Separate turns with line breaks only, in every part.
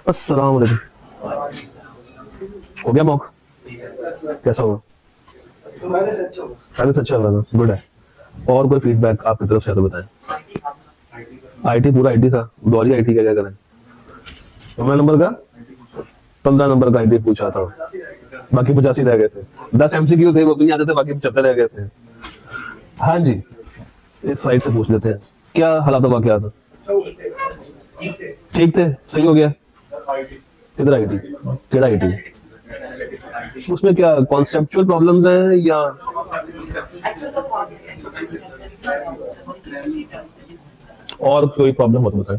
अस्सलाम वालेकुम। हो गया मॉक? कैसा हुआ? पहले से अच्छा चल रहा था, गुड है। और कोई फीडबैक आपकी तरफ से तो बताएं। आईटी पूरा आईटी था, दौरी आईटी का क्या करें? हमारे नंबर का 15 नंबर का आईटी पूछा था, बाकी 85 रह गए थे। 10 एमसीक्यू थे, वो भी नहीं आते थे, बाकी 75 रह गए थे। हाँ जी, इस साइड से पूछ लेते हैं, क्या हालात हुआ, क्या था? ठीक थे, सही हो गया। किधर आईटी? केड़ा आईटी? उसमें क्या कॉन्सेप्चुअल प्रॉब्लम्स हैं या और कोई प्रॉब्लम हो तो बताएं।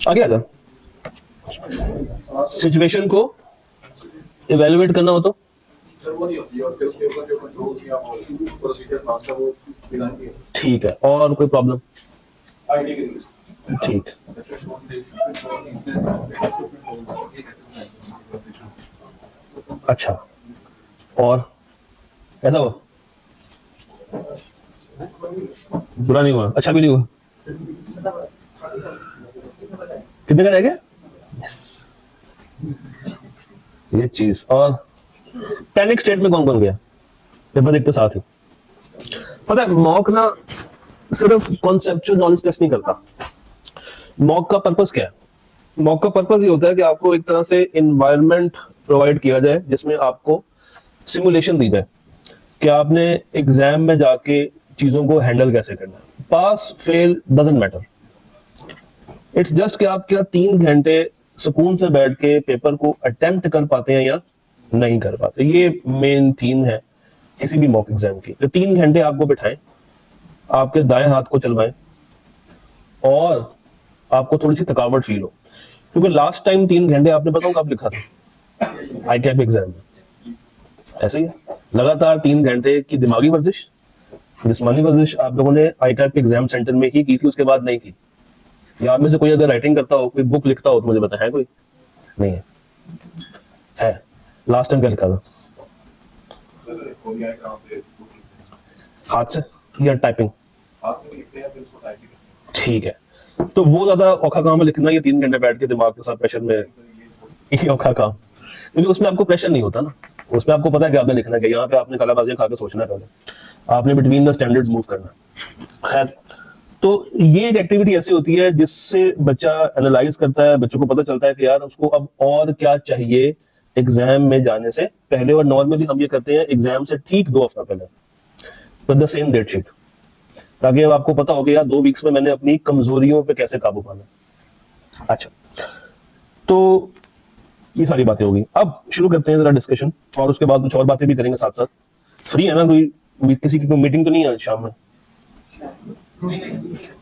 आगे आजा। सिचुएशन को इवेलुएट करना हो तो ठीक है, और कोई प्रॉब्लम? ठीक, अच्छा, और ऐसा हुआ? बुरा नहीं हुआ, अच्छा भी नहीं हुआ? कितने का रह गया? ये चीज। और पैनिक स्टेट में कौन कौन गया? पेपर देखते साथ ही। पता है मॉक ना सिर्फ कॉन्सेप्चुअल नॉलेज टेस्ट नहीं करता। मॉक का पर्पस क्या है? मॉक का पर्पस ये होता है कि आपको एक तरह से एनवायरनमेंट प्रोवाइड किया जाए जिसमें आपको सिमुलेशन दी जाए कि आपने एग्जाम में जाके चीजों को हैंडल कैसे करना है। Pass fail doesn't matter, it's just कि आप क्या 3 घंटे सुकून से बैठ के पेपर को अटेम्प्ट कर पाते हैं या नहीं कर पाते। ये मेन थीम है किसी भी मॉक एग्जाम की। तो 3 घंटे आपको बिठाएं, आपके दाएं हाथ को चलवाएं और आपको थोड़ी सी थकावट फील हो, क्योंकि लास्ट टाइम 3 घंटे आपने बताऊं कब लिखा था? आई कैप एग्जाम में। ऐसे ही लगातार 3 घंटे की दिमागी वर्जिश, जिस्मानी वर्जिश आप लोगों ने आई कैप एग्जाम सेंटर में ही की थी, उसके बाद नहीं की। या आप में से कोई अगर राइटिंग करता हो, कोई बुक लिखता हो तो मुझे बताएं। कोई नहीं है? है? लास्ट टाइम क्या लिखा था? हाथ से या टाइपिंग? ठीक है, तो वो ज्यादा औखा काम है लिखना, ये 3 घंटे बैठ के दिमाग के साथ प्रेशर में, ये औखा काम। क्योंकि उसमें आपको प्रेशर नहीं होता ना, उसमें आपको पता है कि आपने लिखना है। यहाँ पे आपने कलाबाजियां खा के सोचना है, पहले आपने बिटवीन द स्टैंडर्ड्स मूव करना। खैर, तो ये एक एक्टिविटी ऐसी होती है जिससे बच्चा एनालाइज करता है, बच्चों को पता चलता है कि यार उसको अब और क्या चाहिए एग्जाम में जाने से पहले। और नॉर्मली हम ये करते हैं एग्जाम से ठीक 2 हफ्ता पहले, तो द सेम डेट शीट, ताकि अब आपको पता हो कि यार 2 वीक्स में मैंने अपनी कमजोरियों पे कैसे काबू पाना। अच्छा, तो ये सारी बातें होगी। अब शुरू करते हैं जरा डिस्कशन, और उसके बाद कुछ और बातें भी करेंगे साथ साथ। फ्री है ना? कोई किसी की कोई मीटिंग तो नहीं है शाम में?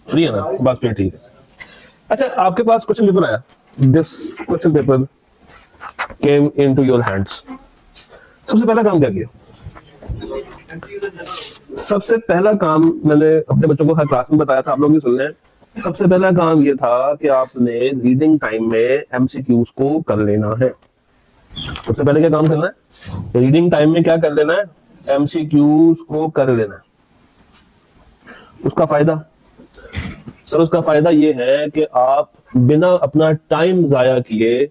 फ्री है ना? बस फिर ठीक है। अच्छा, आपके पास क्वेश्चन पेपर आया, this question paper came into your hands. सबसे पहला काम क्या किया? सबसे पहला काम मैंने अपने बच्चों को हर क्लास में बताया था, आप लोग भी सुन लें। सबसे पहला काम ये था कि आपने रीडिंग टाइम में एमसीक्यूज को कर लेना है। सबसे पहले क्या काम करना है? रीडिंग टाइम में क्या कर लेना है? एमसीक्यूज को कर लेना है। उसका फायदा सर, उसका फायदा ये है कि आप बिना अपना टाइम जाया किए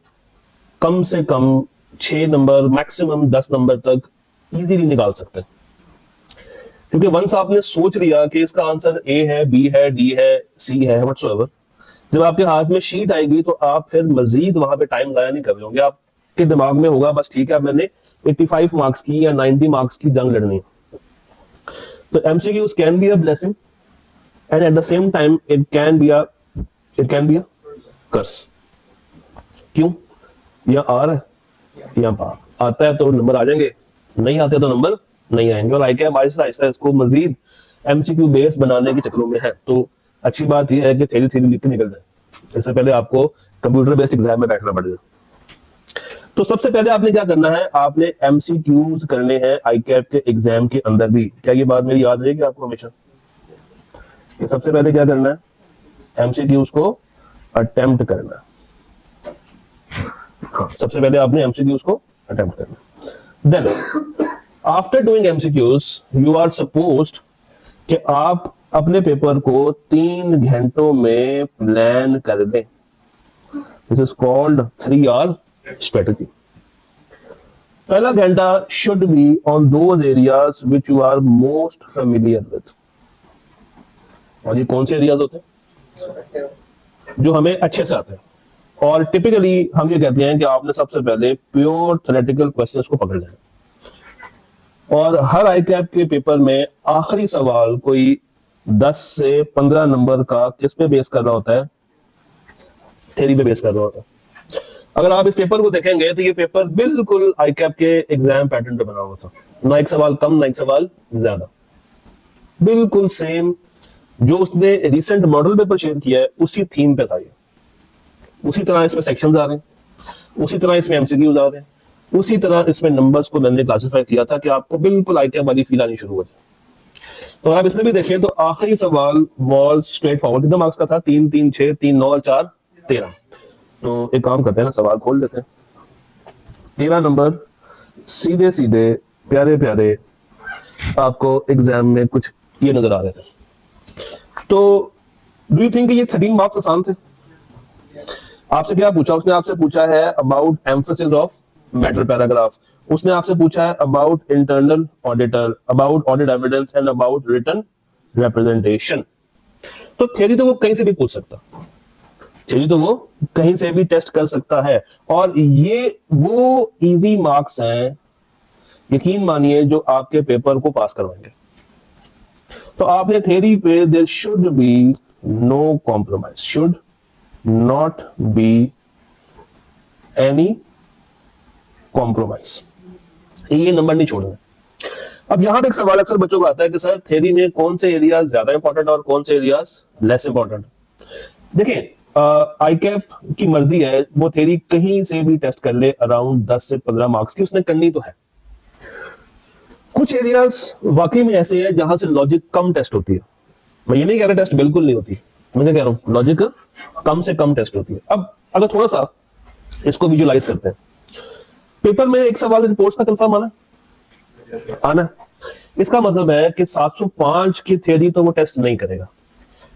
कम से कम 6 नंबर, मैक्सिमम 10 नंबर तक इजीली निकाल सकते हैं। क्योंकि वंस आपने सोच लिया कि इसका आंसर ए है, बी है, डी है, सी है, व्हाटसोएवर, जब आपके हाथ में शीट आएगी तो आप फिर मजीद वहां पे टाइम जाया नहीं कर रहे होंगे। आपके दिमाग में होगा बस ठीक है, मैंने 85 मार्क्स की या 90 मार्क्स की जंग लड़नी है। तो MCQs can be a blessing and at the same time it can be a curse। क्यों? या आर है या पार, आता है तो नंबर आ जाएंगे, नहीं आते तो नंबर नहीं आएंगे। और आई कैप आहिस्ता आहिस्ता इसको मजीद एमसीक्यू बेस बनाने के चक्रों में है। तो अच्छी बात यह है कि थेरी थेरी लिख के निकल जाए, इससे पहले आपको कंप्यूटर बेस्ड एग्जाम में बैठना पड़ेगा। तो सबसे पहले आपने क्या करना है? आपने एमसीक्यूज करने हैं आई कैप के एग्जाम के अंदर भी। क्या ये बात मेरी याद रहेगी आपको हमेशा? सबसे पहले क्या करना है? एमसीक्यूज को अटेम्प्ट करना। सबसे पहले आपने एमसीक्यूज को अटेम्प्ट करना। Then after doing MCQs you are supposed कि आप अपने पेपर को 3 घंटों में प्लान कर दें। This is called 3 hour strategy. पहला घंटा should be on those areas which you are most familiar with. और ये कौन से एरियाज होते हैं? जो हमें अच्छे से आते हैं। और टिपिकली हम ये कहते हैं कि आपने सबसे पहले प्योर थ्योरेटिकल क्वेश्चंस को पकड़ लेना। और हर आईकैप के पेपर में आखिरी सवाल कोई 10 से 15 नंबर का किस पे बेस कर रहा होता है? थ्योरी पे बेस कर रहा होता है। अगर आप इस पेपर को देखेंगे तो ये पेपर बिल्कुल आईकैप के एग्जाम पैटर्न पे बना हुआ था। ना एक सवाल कम, ना एक सवाल ज्यादा, बिल्कुल सेम। जो उसने रिसेंट मॉडल पेपर शेयर किया है उसी थीम पे था ये। उसी तरह इसमें सेक्शंस आ रहे हैं, उसी तरह इसमें एमसीक्यूज आ रहे हैं, उसी तरह इसमें नंबर्स को मैंने क्लासिफाई किया था कि आपको बिल्कुल आईकैप वाली फील आनी शुरू हो जाए। तो आप इसमें भी देखें तो आखिरी सवाल वॉज स्ट्रेट फॉरवर्ड। कितना मार्क्स का था? 3, 3, 6, 3, 9 और 4, 13। तो एक काम करते हैं ना, सवाल खोल देते हैं। 13 नंबर सीधे सीधे प्यारे प्यारे आपको एग्जाम में कुछ ये नजर आ रहे थे। तो डू यू थिंक ये 13 मार्क्स आसान थे? आपसे क्या पूछा? उसने आपसे पूछा है about emphasis of matter paragraph, उसने आपसे पूछा है about internal auditor, about audit evidence and about written representation. तो थ्योरी तो वो कहीं से भी पूछ सकता, थ्योरी तो वो कहीं से भी टेस्ट कर सकता है। और ये वो इजी मार्क्स हैं, यकीन मानिए, जो आपके पेपर को पास करवाएंगे। तो आपने थ्योरी पे there should be no compromise, should not be any compromise, ये नंबर नहीं छोड़ना। अब यहां पे एक सवाल अक्सर बच्चों को आता है कि सर थ्योरी में कौन से एरियाज ज्यादा इंपॉर्टेंट और कौन से एरियाज लेस इंपॉर्टेंट। देखिए, आईकैप की मर्जी है, वो थ्योरी कहीं से भी टेस्ट कर ले, अराउंड 10 से 15 मार्क्स की उसने करनी तो है। कुछ एरियाज वाकई में ऐसे हैं जहां से लॉजिक कम टेस्ट होती है। मैं ये नहीं कह रहा टेस्ट बिल्कुल नहीं होती, मैं क्या कह रहा हूं, लॉजिक कम से कम टेस्ट होती है। अब अगर थोड़ा सा इसको विजुअलाइज करते हैं, पेपर में एक सवाल रिपोर्ट का कंफर्म आना, इसका मतलब है कि 705 की थ्योरी तो वो टेस्ट नहीं करेगा,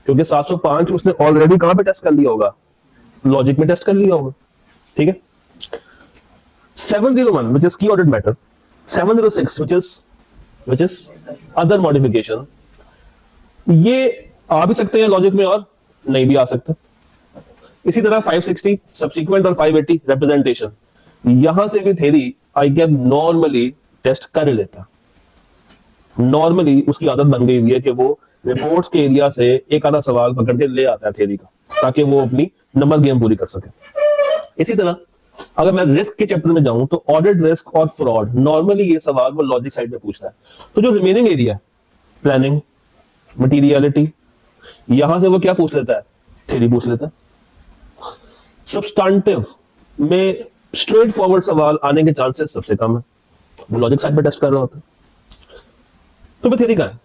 क्योंकि 705 उसने ऑलरेडी कहां पे टेस्ट कर लिया होगा? लॉजिक में टेस्ट कर लिया होगा। ठीक है। 701 which is key audit matter, 706 which is other modification, ये आ भी सकते हैं लॉजिक में और नहीं भी आ सकते। इसी तरह 560 सब्सीक्वेंट और 580 रिप्रेजेंटेशन, यहां से भी थ्योरी आईकैप नॉर्मली टेस्ट कर लेता। नॉर्मली उसकी आदत बन गई हुई है कि वो रिपोर्ट्स के एरिया से एक आधा सवाल पकड़ के ले आता है थ्योरी का, ताकि वो अपनी नंबर गेम पूरी कर सके। इसी तरह अगर मैं रिस्क के चैप्टर में जाऊं तो ऑडिट रिस्क और फ्रॉड, नॉर्मली ये सवाल वो लॉजिक साइड में पूछता है। तो जो रिमेनिंग एरिया, प्लानिंग, मटीरियलिटी, यहां से वो क्या पूछ लेता है? थ्योरी पूछ लेता है। सब्सटेंटिव में स्ट्रेट फॉरवर्ड सवाल आने के चांसेस सबसे कम है, वो लॉजिक साइड पे टेस्ट कर रहा होता है। तो वो थ्योरी का है।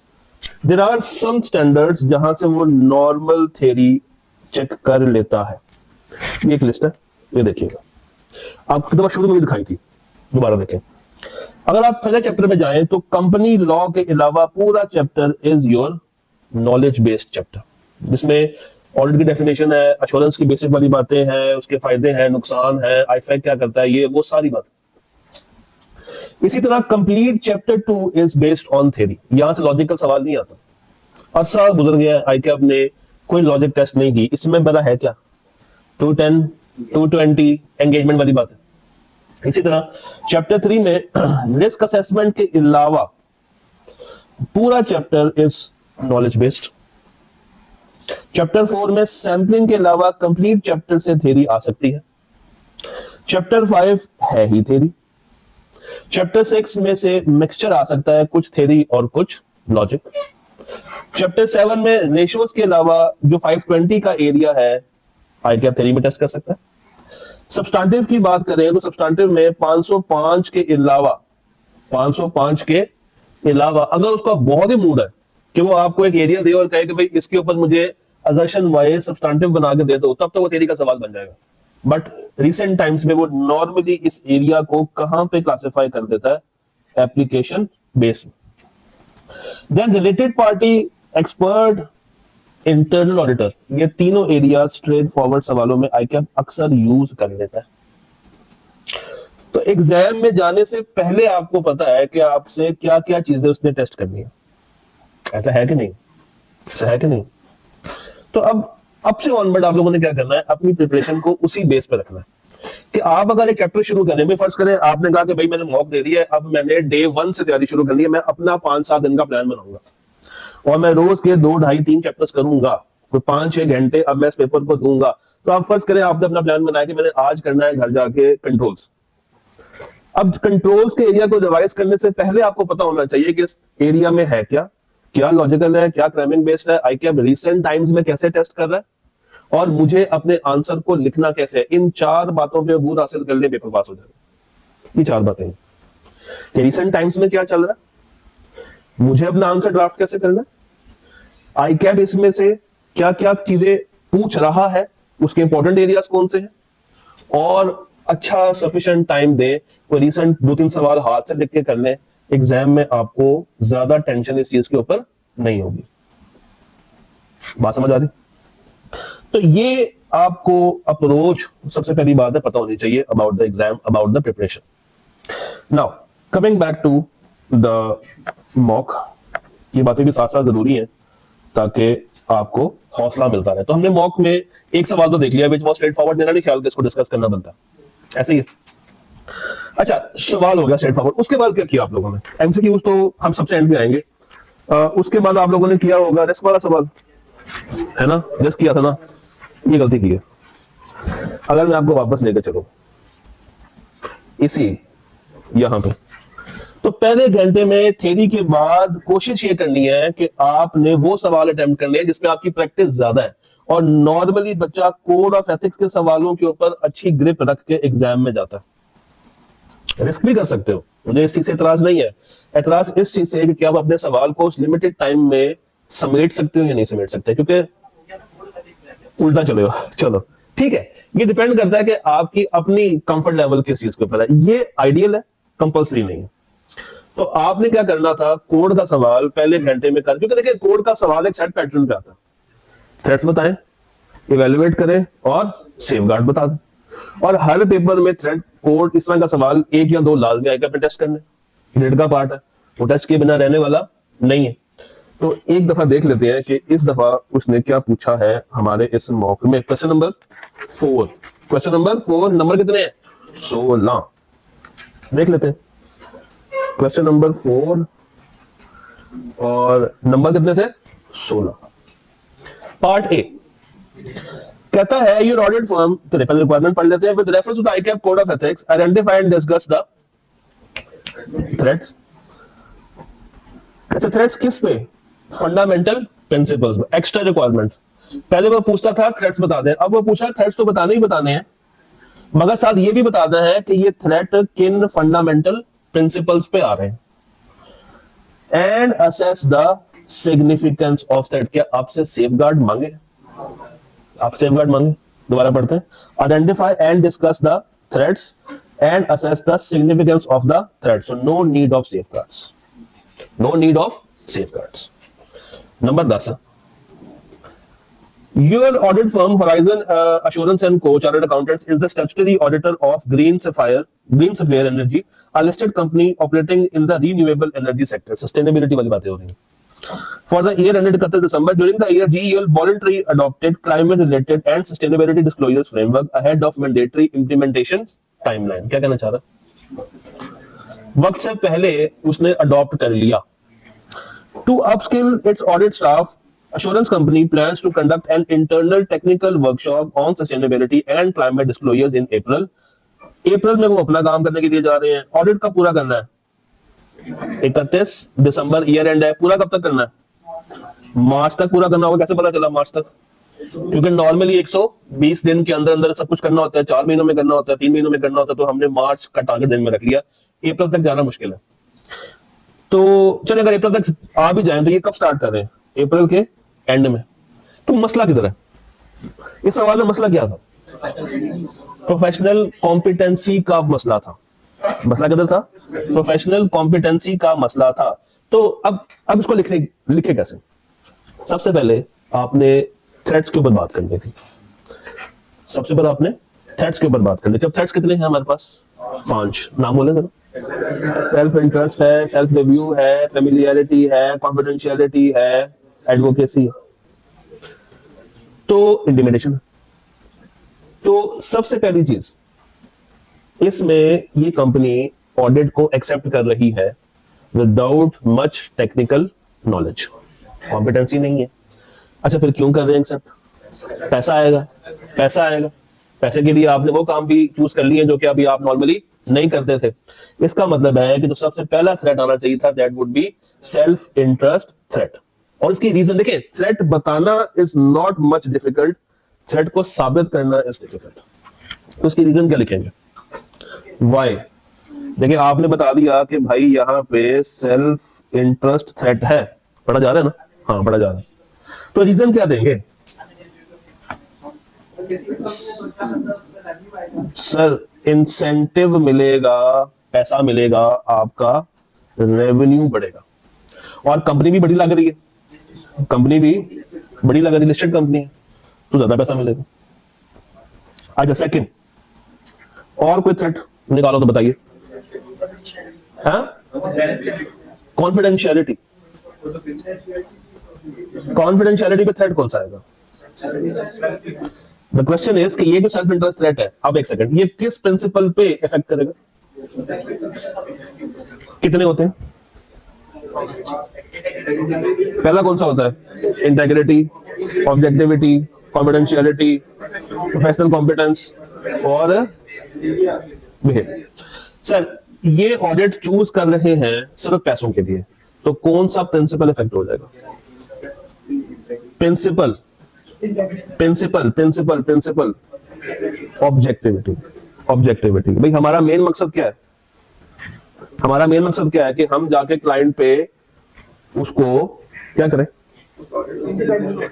देयर आर सम स्टैंडर्ड्स जहां से वो नॉर्मल थ्योरी चेक कर लेता है। ये एक लिस्ट है, ये देखिएगा, आपको दफा शुरू में भी दिखाई थी, दोबारा देखें। अगर आप पहले चैप्टर में जाएं तो कंपनी लॉ के अलावा पूरा chapter is your knowledge based chapter, जिसमें ऑडिट की डेफिनेशन है, एश्योरेंस की बेसिक वाली बातें हैं, उसके फायदे हैं, नुकसान है, आईफैक क्या करता है, ये वो सारी बात। इसी तरह complete chapter 2 is based on theory, यहां से लॉजिकल सवाल नहीं आता। अरसा गुजर गया, आईकैप ने कोई लॉजिक टेस्ट नहीं की, इसमें बड़ा है क्या? 210 220 एंगेजमेंट वाली बात है। इसी तरह चैप्टर 3 में रिस्क असेसमेंट के अलावा पूरा chapter is knowledge based. Chapter 4 में सैंपलिंग के अलावा कंप्लीट चैप्टर से थ्योरी आ सकती है। चैप्टर 5 है ही थ्योरी। चैप्टर 6 में से मिक्सचर आ सकता है, कुछ थ्योरी और कुछ लॉजिक। चैप्टर 7 में रेशियोज के अलावा जो 520 का एरिया है आईकैप थ्योरी में टेस्ट कर सकता है। सब्सटेंटिव की बात करें तो सब्सटेंटिव में 505 के अलावा अगर उसका बहुत ही मूड है कि वो आपको एक एरिया दे और कहे कि भाई इसके ऊपर मुझे असर्शन वाइज सब्सटेंटिव बना के दे दो, तब तो वो थ्योरी का सवाल बन जाएगा। बट रिसेंट टाइम्स में वो नॉर्मली इस एरिया को कहां पे क्लासिफाई कर देता है? Application based. Then related party expert, internal auditor, ये तीनों एरिया स्ट्रेट फॉरवर्ड सवालों में आईकैप अक्सर यूज कर लेता है। तो एग्जाम में जाने से पहले आपको पता है कि आपसे क्या क्या चीजें उसने टेस्ट करनी है। ऐसा है कि नहीं? ऐसा है कि नहीं? तो अब से ऑनवर्ड आप लोगों ने क्या करना है, अपनी प्रिपरेशन को उसी बेस पे रखना है कि आप अगर एक चैप्टर शुरू करें, फर्ज करें आपने कहा कि भाई मैंने मॉक दे दिया है, अब मैंने डे 1 से तैयारी शुरू कर ली है, मैं अपना 5-7 दिन का प्लान बनाऊंगा और मैं रोज के 2, 2.5, 3 चैप्टर्स करूंगा, कोई 5-6 घंटे अब मैं इस पेपर को दूंगा। तो आप फर्ज करें आपने अपना प्लान बनाया कि मैंने आज करना है घर जाके कंट्रोल्स। अब कंट्रोल्स के एरिया को रिवाइज करने से पहले आपको पता होना चाहिए कि इस एरिया में है क्या, क्या लॉजिकल है, क्या क्रैमिंग बेस्ड है, आईकैप रिसेंट टाइम्स में कैसे टेस्ट कर रहा है और मुझे अपने आंसर को लिखना कैसे है। इन 4 बातों पे अबूर हासिल कर ले, पेपर पास हो जाएगा। ये 4 बातें कि रिसेंट टाइम्स में क्या चल रहा है, मुझे अपना आंसर ड्राफ्ट कैसे करना है, आईकैप इसमें से क्या क्या चीजें पूछ रहा है, उसके इंपॉर्टेंट एरियाज कौन से हैं, और अच्छा सफिशिएंट टाइम दे, कोई रिसेंट 2-3 सवाल हाथ से लिख के कर ले। एग्जाम में आपको ज्यादा टेंशन इस चीज के ऊपर नहीं होगी। बात समझ आ रही? तो ये आपको अप्रोच सबसे पहली बात है पता होनी चाहिए about the exam, about the preparation. Now coming back to the mock, ये बातें भी साथ साथ जरूरी हैं ताकि आपको हौसला मिलता रहे। तो हमने मॉक में एक सवाल तो देख लिया, विच वाज स्ट्रेट फॉरवर्ड, मेरा नहीं ख्याल कि इसको डिस्कस करना बनता, ऐसे ही है। अच्छा, सवाल हो गया स्ट्रेट फॉरवर्ड। उसके बाद क्या किया आप लोगों ने? एमसीक्यूज तो हम सबसे एंड में आएंगे। उसके बाद आप लोगों ने किया होगा रिस्क वाला सवाल, है ना? रिस्क किया था ना, ये गलती की है। अगर मैं आपको वापस लेकर चलूं इसी यहां पे, तो पहले घंटे में थ्योरी के बाद कोशिश ये करनी है कि आपने वो सवाल अटेम्प्ट करने हैं जिसमें आपकी प्रैक्टिस ज्यादा है। और नॉर्मली बच्चा कोड ऑफ एथिक्स के सवालों के ऊपर अच्छी ग्रिप रख के एग्जाम में जाता है। रिस्क भी कर सकते हो, मुझे इस चीज से एतराज नहीं है। एतराज इस चीज से है कि क्या आप अपने सवाल को उस लिमिटेड टाइम में समेट सकते हो या नहीं समेट सकते, क्योंकि उल्टा चलेगा। चलो ठीक है, ये डिपेंड करता है कि आपकी अपनी कंफर्ट लेवल किस चीज के ऊपर है। ये आइडियल है, कंपल्सरी नहीं है। तो आपने क्या करना था, कोड का सवाल पहले घंटे में कर, क्योंकि देखिए कोड का सवाल एक सेट पैटर्न पे आता है। थ्रेड्स बताएं, इवेलुएट करें और सेफगार्ड बता दें। और हर पेपर में थ्रेड, कोड, इस तरह का सवाल 1 या 2 लाजमी आएगा पे टेस्ट करने, ग्रेड का पार्ट है, वो टेस्ट के बिना रहने वाला नहीं है। तो एक दफा देख लेते हैं कि इस दफा उसने क्या पूछा है हमारे इस मॉक में। Question number 4, question number 4, number कितने हैं? 16। देख लेते हैं क्वेश्चन नंबर 4 और नंबर कितने थे? 16। पार्ट ए कहता है योर ऑडिट फर्म, पहले रिक्वायरमेंट पढ़ लेते हैं। With reference to the ICAP code of ethics identify and discuss the threats. अच्छा, थ्रेड्स किस पे? Fundamental principles, extra requirement. पहले वो पूछता था थ्रेड्स बता दें, अब वो पूछा थ्रेड्स तो बताने ही बताने हैं, मगर साथ ये भी बताना है कि ये थ्रेड किन फंडामेंटल प्रिंसिपल्स पे आ रहे हैं। And assess the significance of thread. क्या आपसे सेफगार्ड मांगे? आप सेफगार्ड मांगे? दोबारा पढ़ते हैं। Identify and discuss the threads and assess the significance of the thread. So no need of safeguards, no need of safeguards. Number 10, your audit firm Horizon Assurance and Co Chartered Accountants is the statutory auditor of Green Sapphire Energy, a listed company operating in the renewable energy sector. Sustainability वाली बातें हो रही हैं। For the year ended 31 December, during the year GEL voluntarily adopted climate related and sustainability disclosures framework ahead of mandatory implementation timeline. क्या कहना चाह रहा है? वक्त से पहले उसने अडॉप्ट कर लिया। To upskill its audit staff, assurance company plans to conduct an internal technical workshop on sustainability and climate disclosures in April. अप्रैल में वो अपना काम करने के लिए जा रहे हैं। ऑडिट कब पूरा करना है? 31 दिसंबर ईयर एंड है। पूरा कब तक करना है? मार्च तक पूरा करना होगा। कैसे पता चला मार्च तक? क्योंकि नॉर्मली 120 दिन के अंदर अंदर सब कुछ करना होता है। 4 महीनों में करना होता है, 3 महीनों में करना होता है। तो हमने मार्च का टारगेट दिन में रख लिया। अप्रैल तक जाना मुश्किल है। तो चलिए अगर अप्रैल तक आ भी जाए तो ये कब स्टार्ट कर रहे हैं? अप्रैल के एंड में। तो मसला किधर है? इस सवाल में मसला क्या था? प्रोफेशनल कॉम्पिटेंसी का मसला था। मसला किधर था? प्रोफेशनल कॉम्पिटेंसी का मसला था। तो अब इसको लिखे कैसे? सबसे पहले आपने थ्रेड्स के ऊपर बात करनी थी। सबसे पहले आपने थ्रेड्स के ऊपर बात करनी थी। अब थ्रेड्स कितने हैं हमारे पास? 5 नाम बोले जरा। सेल्फ इंटरेस्ट है, सेल्फ रिव्यू है, फेमिलियरिटी है, कॉन्फिडेंशियलिटी है, एडवोकेसी है, तो इंटिमिडेशन। तो सबसे पहली चीज इसमें ये कंपनी ऑडिट को एक्सेप्ट कर रही है without much technical knowledge, competency नहीं है। अच्छा फिर क्यों कर रहे हैं एक्सेप्ट? पैसा आएगा, पैसा आएगा। पैसे के लिए आपने वो काम भी चूज कर लिए जो कि अभी आप नॉर्मली नहीं करते थे। इसका मतलब है कि जो सबसे पहला थ्रेट आना चाहिए था that would be self interest threat. और इसकी रीजन देखें, थ्रेट बताना is not much difficult, threat को साबित करना इज डिफिकल्ट। तो इसकी रीजन क्या लिखेंगे? वाई। देखिए आपने बता दिया कि भाई यहाँ पे सेल्फ इंटरेस्ट थ्रेट है, पढ़ा जा रहा है ना? हाँ पढ़ा जा रहा है। तो रीजन क्या देंगे? सर इंसेंटिव मिलेगा, पैसा मिलेगा, आपका रेवेन्यू बढ़ेगा। और कंपनी भी बड़ी लग रही है, कंपनी भी बड़ी लग रही है, लिस्टेड कंपनी है, तो ज्यादा पैसा मिलेगा। अच्छा सेकंड, और कोई थ्रेट निकालो तो बताइए। हाँ कॉन्फिडेंशियलिटी। कॉन्फिडेंशियलिटी पे थ्रेट कौन सा आएगा? द क्वेश्चन इज कि ये जो सेल्फ इंटरेस्ट थ्रेट है, अब एक सेकंड, ये किस प्रिंसिपल पे इफेक्ट करेगा? कितने होते हैं? पहला कौन सा होता है? Integrity, objectivity, confidentiality, professional competence और बिहेवियर। सर ये ऑडिट चूज कर रहे हैं सिर्फ पैसों के लिए, तो कौन सा प्रिंसिपल इफेक्ट हो जाएगा? Principle principle principle principle objectivity. Objectivity भाई हमारा मेन मकसद क्या है? हमारा मेन मकसद क्या है कि हम जाके क्लाइंट पे उसको क्या करें?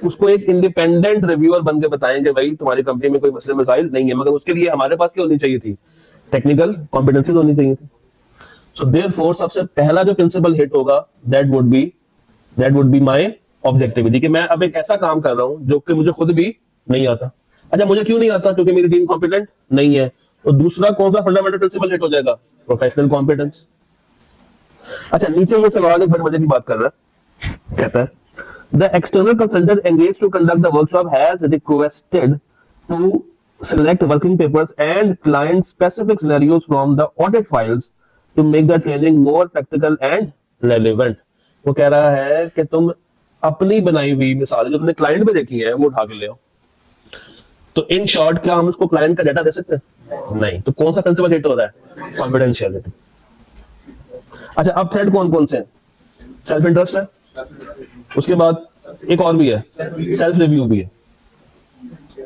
उसको एक इंडिपेंडेंट रिव्यूअर बन के बताएंगे भाई तुम्हारी कंपनी में कोई मसले मसाइल नहीं है, मगर उसके लिए हमारे पास क्या होनी चाहिए थी? टेक्निकल कॉम्पिटेंसी होनी चाहिए थी। सो देयरफॉर सबसे पहला जो प्रिंसिपल हिट होगा that would be my objectivity, कि मैं अब एक ऐसा काम कर रहा हूं जो कि मुझे खुद भी नहीं आता। अच्छा मुझे क्यों नहीं आता? क्योंकि मेरी टीम कॉम्पिटेंट नहीं है। तो दूसरा कौन सा फंडामेंटल प्रिंसिपल हिट हो जाएगा? Professional competence. अच्छा नीचे ये सवाल एक बड़े मजे की बात कर रहा है, कहता है the external consultant engaged to conduct the workshop has requested to select working papers and client specific scenarios from the audit files to make the training more practical and relevant। वो कह रहा है कि तुम अपनी बनाई हुई मिसाल जो तुमने क्लाइंट पे देखी है वो उठा के ले आओ। तो इन शॉर्ट क्या हम उसको क्लाइंट का डाटा दे सकते हैं? नहीं। तो कौन सा प्रिंसिपल हिट हो रहा है? कॉन्फिडेंशियलिटी। अच्छा अब थ्रेड कौन कौन से हैं? सेल्फ इंटरेस्ट है, उसके बाद एक और भी है, सेल्फ रिव्यू भी है।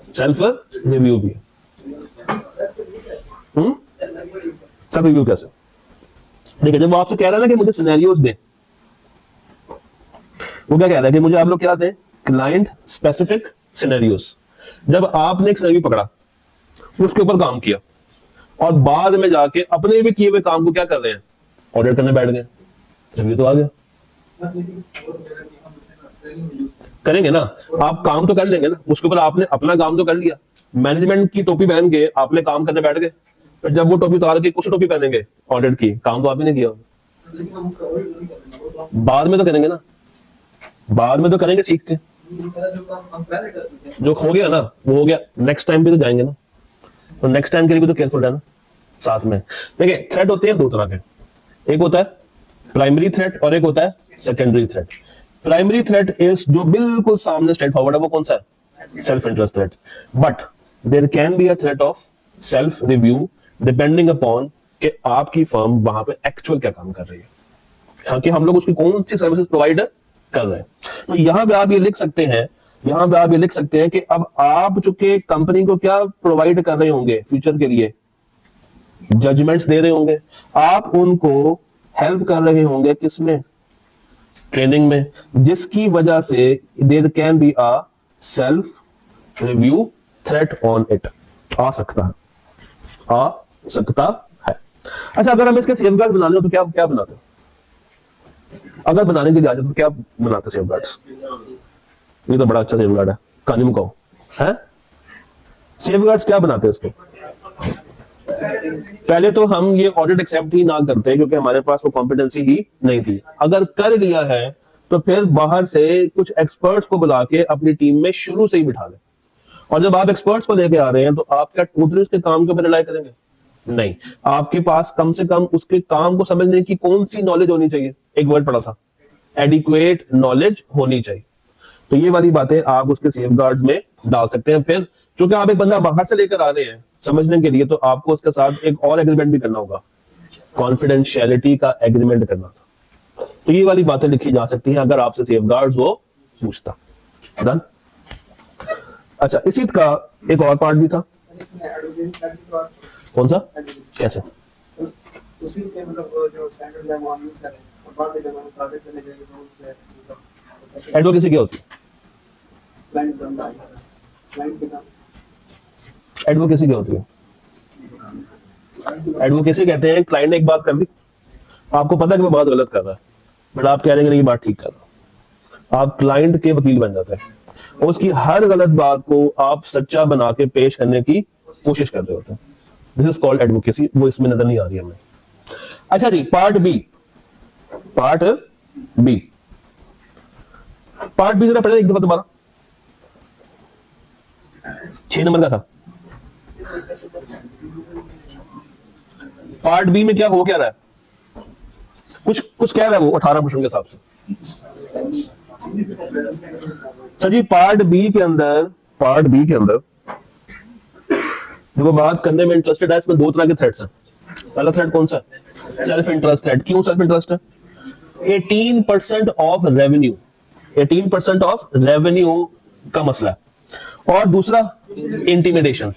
सेल्फ रिव्यू भी है। सेल्फ रिव्यू कैसे? देखिए जब वो आपसे कह रहा है ना कि मुझे सिनेरियोज दे, वो क्या कह रहा है कि मुझे आप लोग क्या दें? Client specific scenarios. जब आपने एक सिनेरियो पकड़ा, उसके ऊपर काम किया और बाद में जाके अपने भी किए हुए काम को क्या कर रहे हैं? ऑडिट करने बैठ गए, रिव्यू तो आ गया। करेंगे ना, आप काम तो कर लेंगे ना, उसके ऊपर आपने अपना काम तो कर लिया। मैनेजमेंट की टोपी पहन के आपने काम करने बैठ गए, फिर जब वो टोपी उतार के कुछ टोपी पहनेंगे ऑडिट की, काम तो आपने किया। बाद में तो करेंगे ना, बाद में तो करेंगे सीख के। जो हो गया ना वो हो गया, नेक्स्ट टाइम भी तो जाएंगे ना, तो नेक्स्ट टाइम के लिए भी तो केयरफुल रहना साथ में। देखिए थ्रेट होते हैं दो तरह के, एक होता है प्राइमरी थ्रेट और एक होता है secondary threat. Primary threat is जो बिल्कुल सामने स्ट्रेट फॉरवर्ड है, वो कौन सा है? Self interest threat. But there can be a threat of self review depending upon कि आपकी फर्म वहां पे एक्चुअल क्या काम कर रही है, हाँ कि हम लोग उसकी कौन सी सर्विसेज प्रोवाइड कर रहे हैं। तो यहां पे आप ये लिख सकते हैं, यहां पे आप ये लिख सकते हैं कि अब आप चूंकि कंपनी को क्या प्रोवाइड कर रहे होंगे फ्यूचर के लिए, जजमेंट्स दे रहे होंगे, आप उनको हेल्प कर रहे होंगे किसमें? ट्रेनिंग में, जिसकी वजह से there can be a self review threat on it. आ सकता है, आ सकता है। अच्छा अगर हम इसके सेफगार्ड्स बनाने हो तो क्या क्या बनाते हो? अगर बनाने की इजाजत तो क्या बनाते सेफगार्ड्स? ये तो बड़ा अच्छा सेफगार्ड है, कहानी में कहो है। सेफगार्ड्स क्या बनाते हैं इसको? पहले तो हम ये ऑडिट एक्सेप्ट ही ना करते क्योंकि हमारे पास वो कॉम्पिटेंसी ही नहीं थी। अगर कर लिया है तो फिर बाहर से कुछ एक्सपर्ट्स को बुला के अपनी टीम में शुरू से ही बिठा लें। और जब आप एक्सपर्ट्स को लेके आ रहे हैं तो आप क्या टोटली उसके काम के ऊपर रिलाई करेंगे? नहीं, आपके पास कम से कम उसके काम को समझने की कौन सी नॉलेज होनी चाहिए? एक वर्ड पढ़ा था, एडिक्वेट नॉलेज होनी चाहिए। तो ये वाली बातें आप उसके सेफगार्ड्स में डाल सकते हैं। फिर क्योंकि आप एक बंदा बाहर से लेकर आ रहे हैं समझने के लिए, तो आपको उसके साथ एक और एग्रीमेंट भी करना होगा, कॉन्फिडेंशियलिटी का एग्रीमेंट करना था। तो ये वाली बातें लिखी जा सकती हैं अगर आपसे सेफगार्ड्स वो पूछता। डन। अच्छा, इसी का एक और पार्ट भी था। कौन सा? कैसे?
उसी के मतलब जो स्टैंडर्ड है वो हम यूज करें और बाद में जब हम सारे चले जाएंगे तो
एडवोकेसी क्या होती है?
क्लाइंट बंदा क्लाइंट के नाम
एडवोकेसी क्या होती है? एडवोकेसी कहते हैं क्लाइंट ने एक बात कर दी, आपको पता है कि वो बात गलत कर रहा है, बट आप कह रहे हैं कि ये बात ठीक कर रहा है। आप क्लाइंट के वकील बन जाते हैं और उसकी हर गलत बात को आप सच्चा बना के पेश करने की कोशिश कर रहे होते हैं। This is called advocacy. वो इसमें नजर नहीं आ रही हमें। अच्छा जी, part B. Part B, part B जरा पढ़े एक दफा दोबारा। 6 नंबर का था। पार्ट बी में क्या हो क्या रहा है? कुछ कह रहा है वो 18% के हिसाब से। सर जी, पार्ट बी के अंदर देखो बात करने में इंटरेस्टेड है। इसमें 2 तरह के थ्रेड्स हैं। पहला थ्रेड कौन सा है? Self interest thread. क्यों सेल्फ इंटरेस्ट है? 18% ऑफ रेवेन्यू, 18% ऑफ रेवेन्यू का मसला है। और दूसरा इंटिमिडेशन।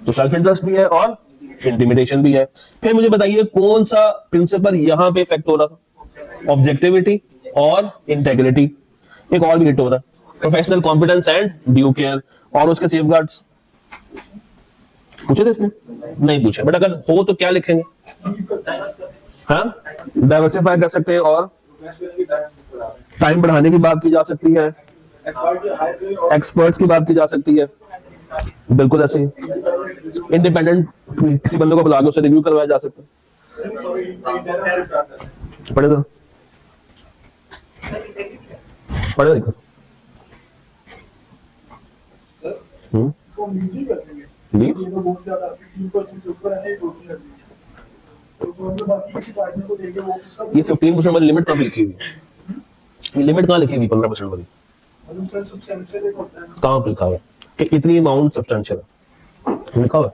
तो सेल्फ इंटरेस्ट भी है और इंटिमिडेशन भी है। फिर मुझे बताइए कौन सा प्रिंसिपल यहां पे इफेक्ट हो रहा था? ऑब्जेक्टिविटी और इंटेग्रिटी। एक और भी हिट हो रहा है, professional competence and due care. और उसके सेफगार्ड्स पूछे थे इसने? नहीं पूछे, बट अगर हो तो क्या लिखेंगे? हाँ, डाइवर्सिफाई कर सकते हैं और टाइम बढ़ाने की बात की जा सकती है, एक्सपर्ट्स की बात की जा सकती है। बिल्कुल ऐसे ही इंडिपेंडेंट किसी बंदे को बुला के उसे रिव्यू करवाया जा सकता है। पढ़े तो पढ़े देखो। लीव ये 15% वाली लिमिट कहाँ लिखी हुई है? ये लिमिट कहाँ लिखी हुई 15% वाली? कहाँ पे लिखा हुआ कि इतनी अमाउंट सब्सटेंशियल है? लिखा हुआ।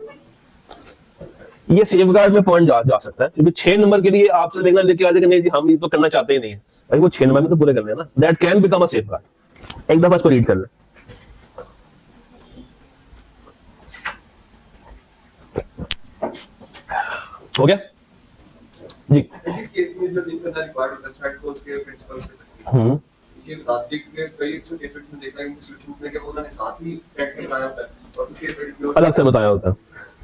ये सेफगार्ड में पॉइंट जा सकता है क्योंकि 6 नंबर के लिए आपसे देखना लेके आ जाएगा नहीं जी हम ये तो करना चाहते ही नहीं है भाई, वो 6 नंबर में तो पूरे करने हैं ना। That can become a safeguard. एक दफा इसको रीड कर ले। हो गया जी।
इस केस में जो लिंक करना रिक्वायर्ड होता है थ्रेड को उसके प्रिंसिपल से, ये बताते हैं कि कई केसेस में देखा है कि सॉल्यूशंस में क्या उन्होंने साथ ही थ्रेड के बनाया होता है और कुछ केस
अलग से बताया होता है।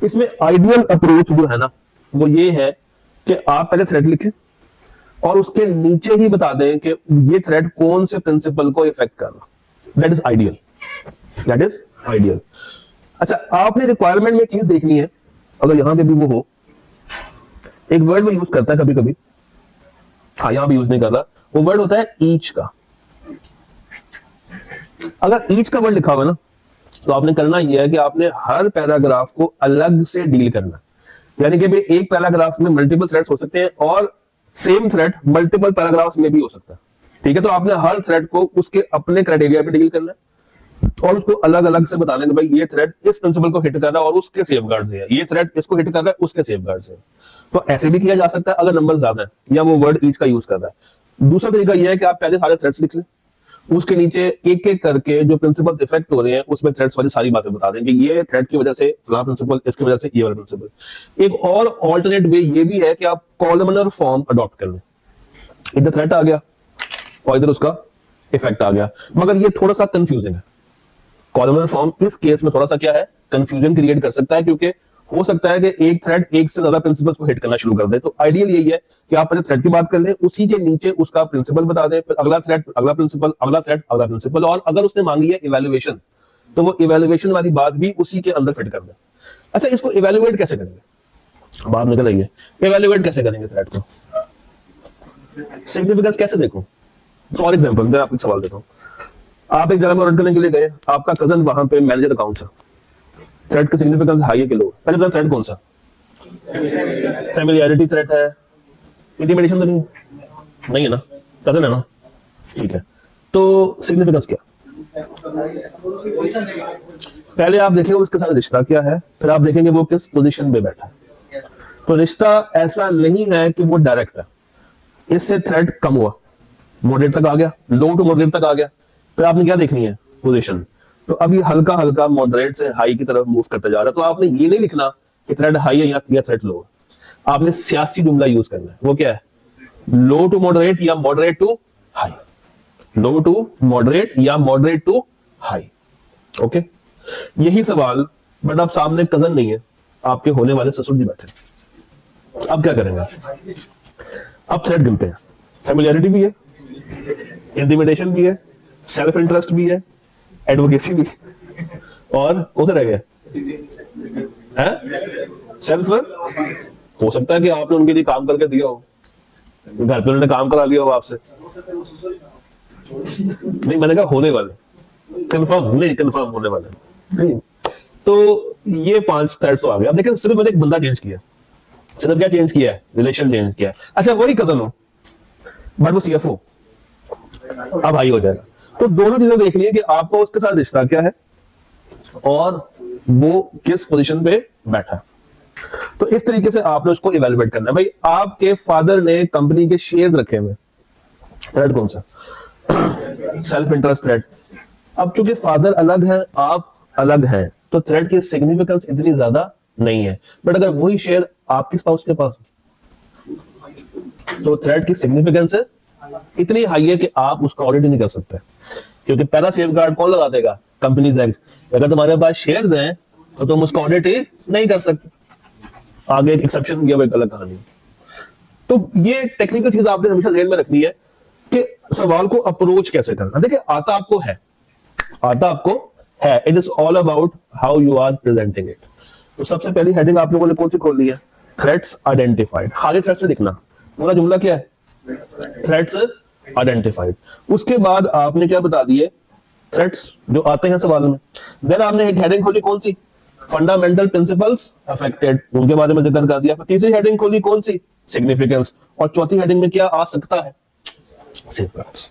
इसमें आइडियल अप्रोच जो है ना वो ये है कि आप पहले थ्रेड लिखें और उसके नीचे ही बता दें कि ये थ्रेड कौन से प्रिंसिपल को इफेक्ट कर रहा। That is ideal, that is ideal. अच्छा, आपने रिक्वायरमेंट में चीज देखनी है, अगर यहां पे भी वो हो, एक वर्ड वो यूज करता है कभी कभी, हाँ यहां भी यूज नहीं कर रहा, वो वर्ड होता है ईच का। अगर ईच का वर्ड लिखा हुआ ना तो आपने करना यह है कि आपने हर पैराग्राफ को अलग से डील करना। यानी कि भाई एक पैराग्राफ में मल्टीपल थ्रेड्स हो सकते हैं और सेम थ्रेड मल्टीपल पैराग्राफ्स में भी हो सकता है। ठीक है, तो आपने हर थ्रेड को उसके अपने क्राइटेरिया पे डील करना है और उसको अलग अलग से बताना कि भाई ये थ्रेड इस प्रिंसिपल को हिट कर रहा है और उसके सेफगार्ड्स हैं, ये थ्रेड इसको हिट कर रहा है उसके सेफगार्ड्स हैं। तो ऐसे भी किया जा सकता है अगर नंबर ज्यादा है या वो वर्ड ईच का यूज कर रहा है। दूसरा तरीका यह है कि आप पहले सारे थ्रेड्स लिख लें, उसके नीचे एक एक करके जो प्रिंसिपल इफेक्ट हो रहे हैं उसमें थ्रेड्स वाली सारी बातें बता दें कि ये थ्रेड की वजह से फला प्रिंसिपल, इसकी वजह से ये वाला प्रिंसिपल। एक और ऑल्टरनेट वे ये भी है कि आप कॉलमनर फॉर्म अडॉप्ट कर लें। इधर थ्रेड आ गया और इधर उसका इफेक्ट आ गया, मगर ये थोड़ा सा कंफ्यूजिंग है। कॉलमनर फॉर्म इस केस में थोड़ा सा क्या है, कंफ्यूजन क्रिएट कर सकता है क्योंकि हो सकता है कि एक थ्रेड एक से ज्यादा प्रिंसिपल्स को हिट करना शुरू कर दे। तो आइडियल यही है कि आप पहले थ्रेड की बात कर लें, उसी के नीचे उसका प्रिंसिपल बता दें, फिर अगला थ्रेड अगला प्रिंसिपल, अगला थ्रेड अगला प्रिंसिपल, और अगर उसने मांगी है इवेल्युएशन तो वो इवेल्युएशन वाली बात भी उसी के अंदर फिट कर दें। अच्छा, इसको इवेल्युएट कैसे करेंगे, बात निकल रही है, इवेल्युएट कैसे करेंगे थ्रेड को, सिग्निफिकेंस कैसे देखो। फॉर एग्जाम्पल मैं आपको एक सवाल देता हूँ, आप एक जगह पर ऑडिट करने के लिए गए, आपका कजन वहां पे मैनेजर अकाउंट है, थ्रेड का सिग्निफिकेंस हाई है कि लो? पहले बता थ्रेड कौन सा, फैमिलियरिटी थ्रेड है, इंटिमिडेशन तो नहीं है ना, कजन है ना, ठीक है। तो सिग्निफिकेंस क्या, पहले आप देखेंगे उसके साथ रिश्ता क्या है, फिर आप देखेंगे वो किस पोजीशन पे बैठा है। तो रिश्ता ऐसा नहीं है कि वो डायरेक्ट है, इससे थ्रेड कम हुआ, मॉडरेट तक आ गया, लो टू मॉडरेट तक आ गया, फिर आपने क्या देखनी है, पोजीशन। तो अब ये हल्का हल्का मॉडरेट से हाई की तरफ मूव करता जा रहा है। तो आपने ये नहीं लिखना कि थ्रेड हाई है या थ्रेड लो है, आपने सियासी जुमला यूज करना है। वो क्या है, लो टू मॉडरेट या moderate to high, low to moderate या मॉडरेट टू हाई। ओके, यही सवाल, बट अब सामने कजन नहीं है, आपके होने वाले ससुर जी बैठे। अब क्या करेंगे, अब थ्रेड गिनते हैं, फैमिलियरिटी भी है, इंटिमिडेशन भी है, सेल्फ इंटरेस्ट भी है, एडवोकेसी भी, और उसे रह गया सेल्फ। हो सकता है कि आपने उनके लिए काम करके दिया हो, घर पे उन्होंने काम करा लिया हो आपसे, नहीं मैंने कहा होने वाले, कंफर्म नहीं, कंफर्म होने वाले नहीं। तो ये 5 थ्रेड्स तो आ गए। अब देखिए सिर्फ मैंने एक बंदा चेंज किया, सिर्फ क्या चेंज किया है, रिलेशन चेंज किया है। अच्छा, वही कजन हो बट वो सीएफओ, अब हाई हो जाएगा। तो दोनों चीजें देखनी है कि आपको उसके साथ रिश्ता क्या है और वो किस पोजीशन पे बैठा है। तो इस तरीके से आपने उसको इवेलुएट करना है। भाई आपके फादर ने कंपनी के शेयर्स रखे हुए, थ्रेड कौन सा, सेल्फ इंटरेस्ट थ्रेड। अब चूंकि फादर अलग है, आप अलग हैं, तो थ्रेड की सिग्निफिकेंस इतनी ज्यादा नहीं है। बट अगर वही शेयर आपके स्पाउस के पास तो थ्रेड की सिग्निफिकेंस इतनी हाई है कि आप उसका ऑडिट नहीं कर सकते, क्योंकि पहला सेफगार्ड कौन लगा देगा, कंपनीज एक्ट। अगर तुम्हारे पास शेयर्स हैं तो तुम उसका ऑडिट ही नहीं कर सकते। आगे एक एक्सेप्शन दिया, एक अलग कहानी। तो ये टेक्निकल चीज आपने हमेशा ध्यान में रखनी है कि सवाल को अप्रोच कैसे करना। देखिए आता आपको है, आता आपको है, it is all about how you are presenting it. तो सबसे पहली हेडिंग आप लोगों ने कौन सी खोल ली है, थ्रेट्स आइडेंटिफाइड। खाली थ्रेट से दिखना, पूरा जुमला क्या है, थ्रेट्स आइडेंटिफाइड। उसके बाद आपने क्या बता दिए, थ्रेट्स जो आते हैं सवाल में। देन आपने एक हेडिंग खोली कौन सी, फंडामेंटल प्रिंसिपल्स अफेक्टेड, उनके बारे में जिक्र कर दिया। फिर तीसरी हेडिंग खोली कौन सी, सिग्निफिकेंस। और चौथी हेडिंग में क्या आ सकता है, सेफगार्ड्स।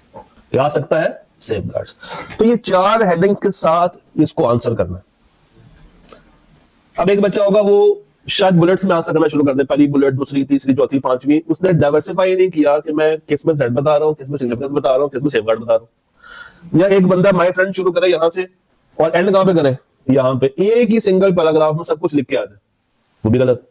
क्या आ सकता है, सेफगार्ड्स। तो ये 4 हेडिंग्स के साथ इसको आंसर करना है। अब एक बच्चा होगा वो शायद बुलेट्स में आंसर करना शुरू कर दे, पहली बुलेट, दूसरी, तीसरी, चौथी, पांचवी। उसने डाइवर्सिफाई नहीं किया कि मैं किस में थ्रेड बता रहा हूं, किस में सिग्निफिकेंस बता रहा हूं, किस में सेफगार्ड बता रहा हूं। या एक बंदा माय फ्रेंड शुरू करे यहां से और एंड कहां पे करे, यहां पे, एक ही सिंगल पैराग्राफ में सब कुछ लिख के आ जाए, वो भी गलत।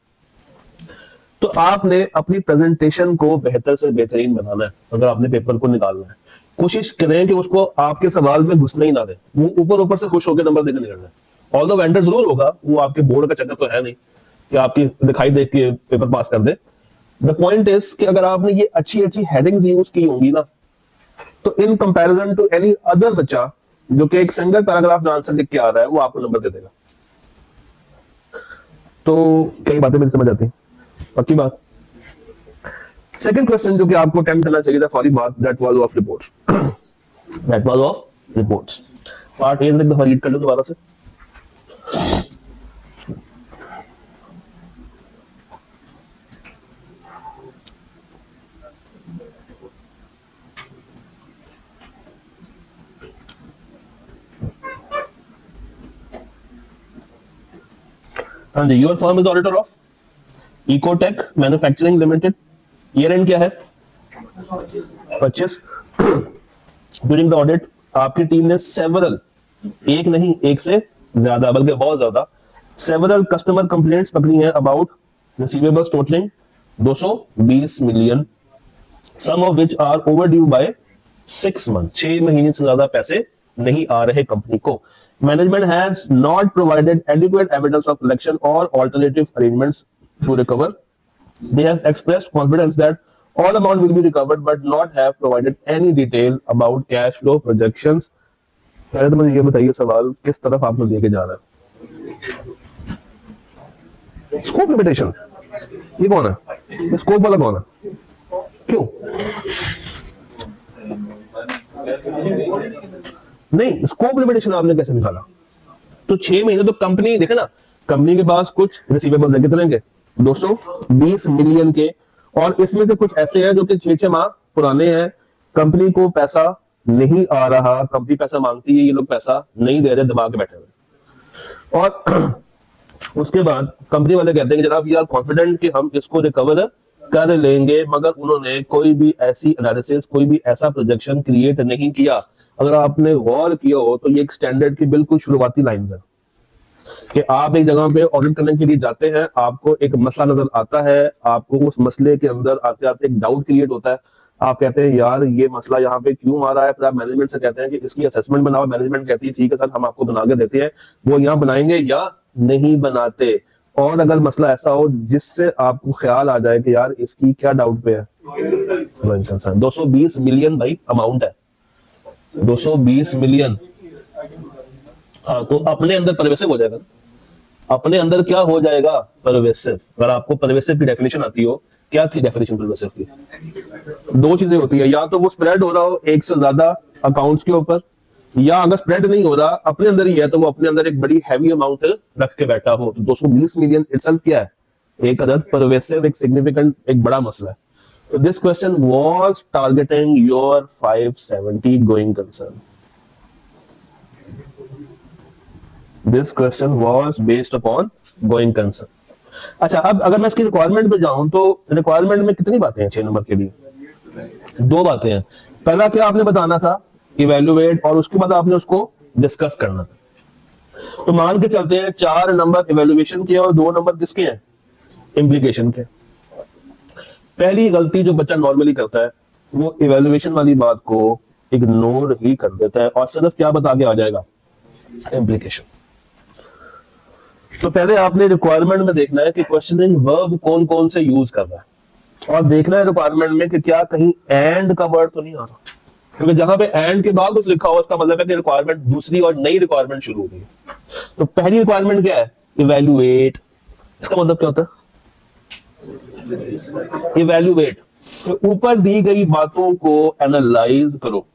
तो आपने अपनी प्रेजेंटेशन को बेहतर से बेहतरीन बनाना है। अगर आपने पेपर को निकालना है, कोशिश करें कि उसको आपके सवाल में घुसने ही ना दे, वो ऊपर ऊपर से खुश होकर नंबर देकर निकलना है। ऑल्दो वेंडर जरूर होगा, वो आपके बोर्ड का चक्कर तो है नहीं कि आपकी दिखाई देख के पेपर पास कर दे। द पॉइंट इज कि अगर आपने ये अच्छी अच्छी हेडिंग्स यूज की होंगी ना, तो in comparison to any other बच्चा जो कि एक सिंगल पैराग्राफ में आंसर लिख के आ रहा है, वो आपको नंबर दे देगा। तो कई बातें मेरी समझ आती हैं, पक्की बात। सेकंड क्वेश्चन जो कि आपको अटेम्प्ट करना चाहिए था फॉरी बात, that was of reports. That was of reports. Part A एक दफा रीड कर लो दोबारा से। हाँ जी, your firm is auditor of Ecotech manufacturing limited. Year end क्या है, 25। ड्यूरिंग द ऑडिट आपकी टीम ने सेवरल, एक नहीं एक से ज्यादा बल्कि बहुत ज्यादा, सेवरल कस्टमर कंप्लेंट्स पकड़ी हैं about receivables totalling 220 million, some of which are overdue by 6 month, 6 महीने से ज्यादा पैसे नहीं आ रहे कंपनी को। Management has not provided adequate evidence of collection और alternative arrangements to recover. They have expressed confidence that all amount will be recovered, but not have provided any detail about cash flow projections. पहले तो मुझे ये बताइए सवाल किस तरफ आप लोग लेके जा रहे हैं? स्कोप लिमिटेशन, ये कौन है? स्कोप वाला कौन है? क्यों नहीं? स्कोप लिमिटेशन आपने कैसे निकाला? तो 6 महीने तो कंपनी देखे ना, कंपनी के पास कुछ रिसीवेबल है कितने के? 220 मिलियन के, और इसमें से कुछ ऐसे हैं जो कि 6 माह पुराने हैं, कंपनी को पैसा नहीं आ रहा, कंपनी पैसा मांगती है, ये लोग पैसा नहीं दे रहे, दबा के बैठे हुए। और उसके बाद कंपनी वाले कहते हैं कि जनाब वी आर कॉन्फिडेंट कि हम इसको रिकवर कर लेंगे, मगर उन्होंने कोई भी ऐसी एनालिसिस, कोई भी ऐसा प्रोजेक्शन क्रिएट नहीं किया। अगर आपने गौर किया हो तो ये एक स्टैंडर्ड की बिल्कुल शुरुआती लाइंस है कि आप एक जगह पे ऑडिट करने के लिए जाते हैं, आपको एक मसला नजर आता है, आपको उस मसले के अंदर आते आते एक डाउट क्रिएट होता है, आप कहते हैं यार ये मसला यहाँ पे क्यों आ रहा है, फिर आप मैनेजमेंट से कहते हैं कि इसकी असेसमेंट बनाओ, मैनेजमेंट कहती है ठीक है सर हम आपको बना के देते हैं, वो यहाँ बनाएंगे या नहीं बनाते। और अगर मसला ऐसा हो जिससे आपको ख्याल आ जाए कि यार इसकी क्या डाउट पे है, 220 मिलियन भाई अमाउंट है, 220 मिलियन। हाँ, तो अपने अंदर परवेसिव हो जाएगा, अपने अंदर क्या हो जाएगा? परवेसिव। अगर आपको परवेसिव की डेफिनेशन आती हो, क्या थी डेफिनेशन परवेसिव की? 2 चीजें होती है, या तो वो स्प्रेड हो रहा हो एक से ज्यादा अकाउंट्स के ऊपर, या अगर स्प्रेड नहीं हो रहा अपने अंदर ही है तो वो अपने अंदर एक बड़ी हैवी अमाउंट रख के बैठा हो। तो 220 मिलियन इटसेल्फ क्या है? एक अदद परवेसिव, एक सिग्निफिकेंट, एक बड़ा मसला है। तो this question was targeting your 570 going concern. This question was based upon going concern. अच्छा, अब अगर मैं इसकी रिक्वायरमेंट पे जाऊं तो रिक्वायरमेंट में कितनी बातें हैं 6 नंबर के लिए? 2 बातें हैं। पहला क्या आपने बताना था? इवेल्युएट, और उसके बाद आपने उसको डिस्कस करना था। तो मान के चलते हैं 4 नंबर इवेल्युएशन के और 2 नंबर किसके हैं? इम्प्लीकेशन के। पहली गलती जो बच्चा नॉर्मली करता है वो इवेल्युएशन वाली बात को इग्नोर ही कर देता है और सिर्फ क्या बता के आ जाएगा? इम्प्लीकेशन। तो पहले आपने रिक्वायरमेंट में देखना है कि क्वेश्चनिंग वर्ब कौन कौन से यूज कर रहा है, और देखना है रिक्वायरमेंट में कि क्या कहीं एंड का वर्ड तो नहीं आ रहा, क्योंकि जहां पे एंड के बाद कुछ लिखा हो उसका मतलब है कि रिक्वायरमेंट दूसरी और नई रिक्वायरमेंट शुरू हो गई। तो पहली रिक्वायरमेंट क्या है? इवेल्युएट। इसका मतलब क्या होता है? इवेल्युएट, तो ऊपर दी गई बातों को एनालाइज करो,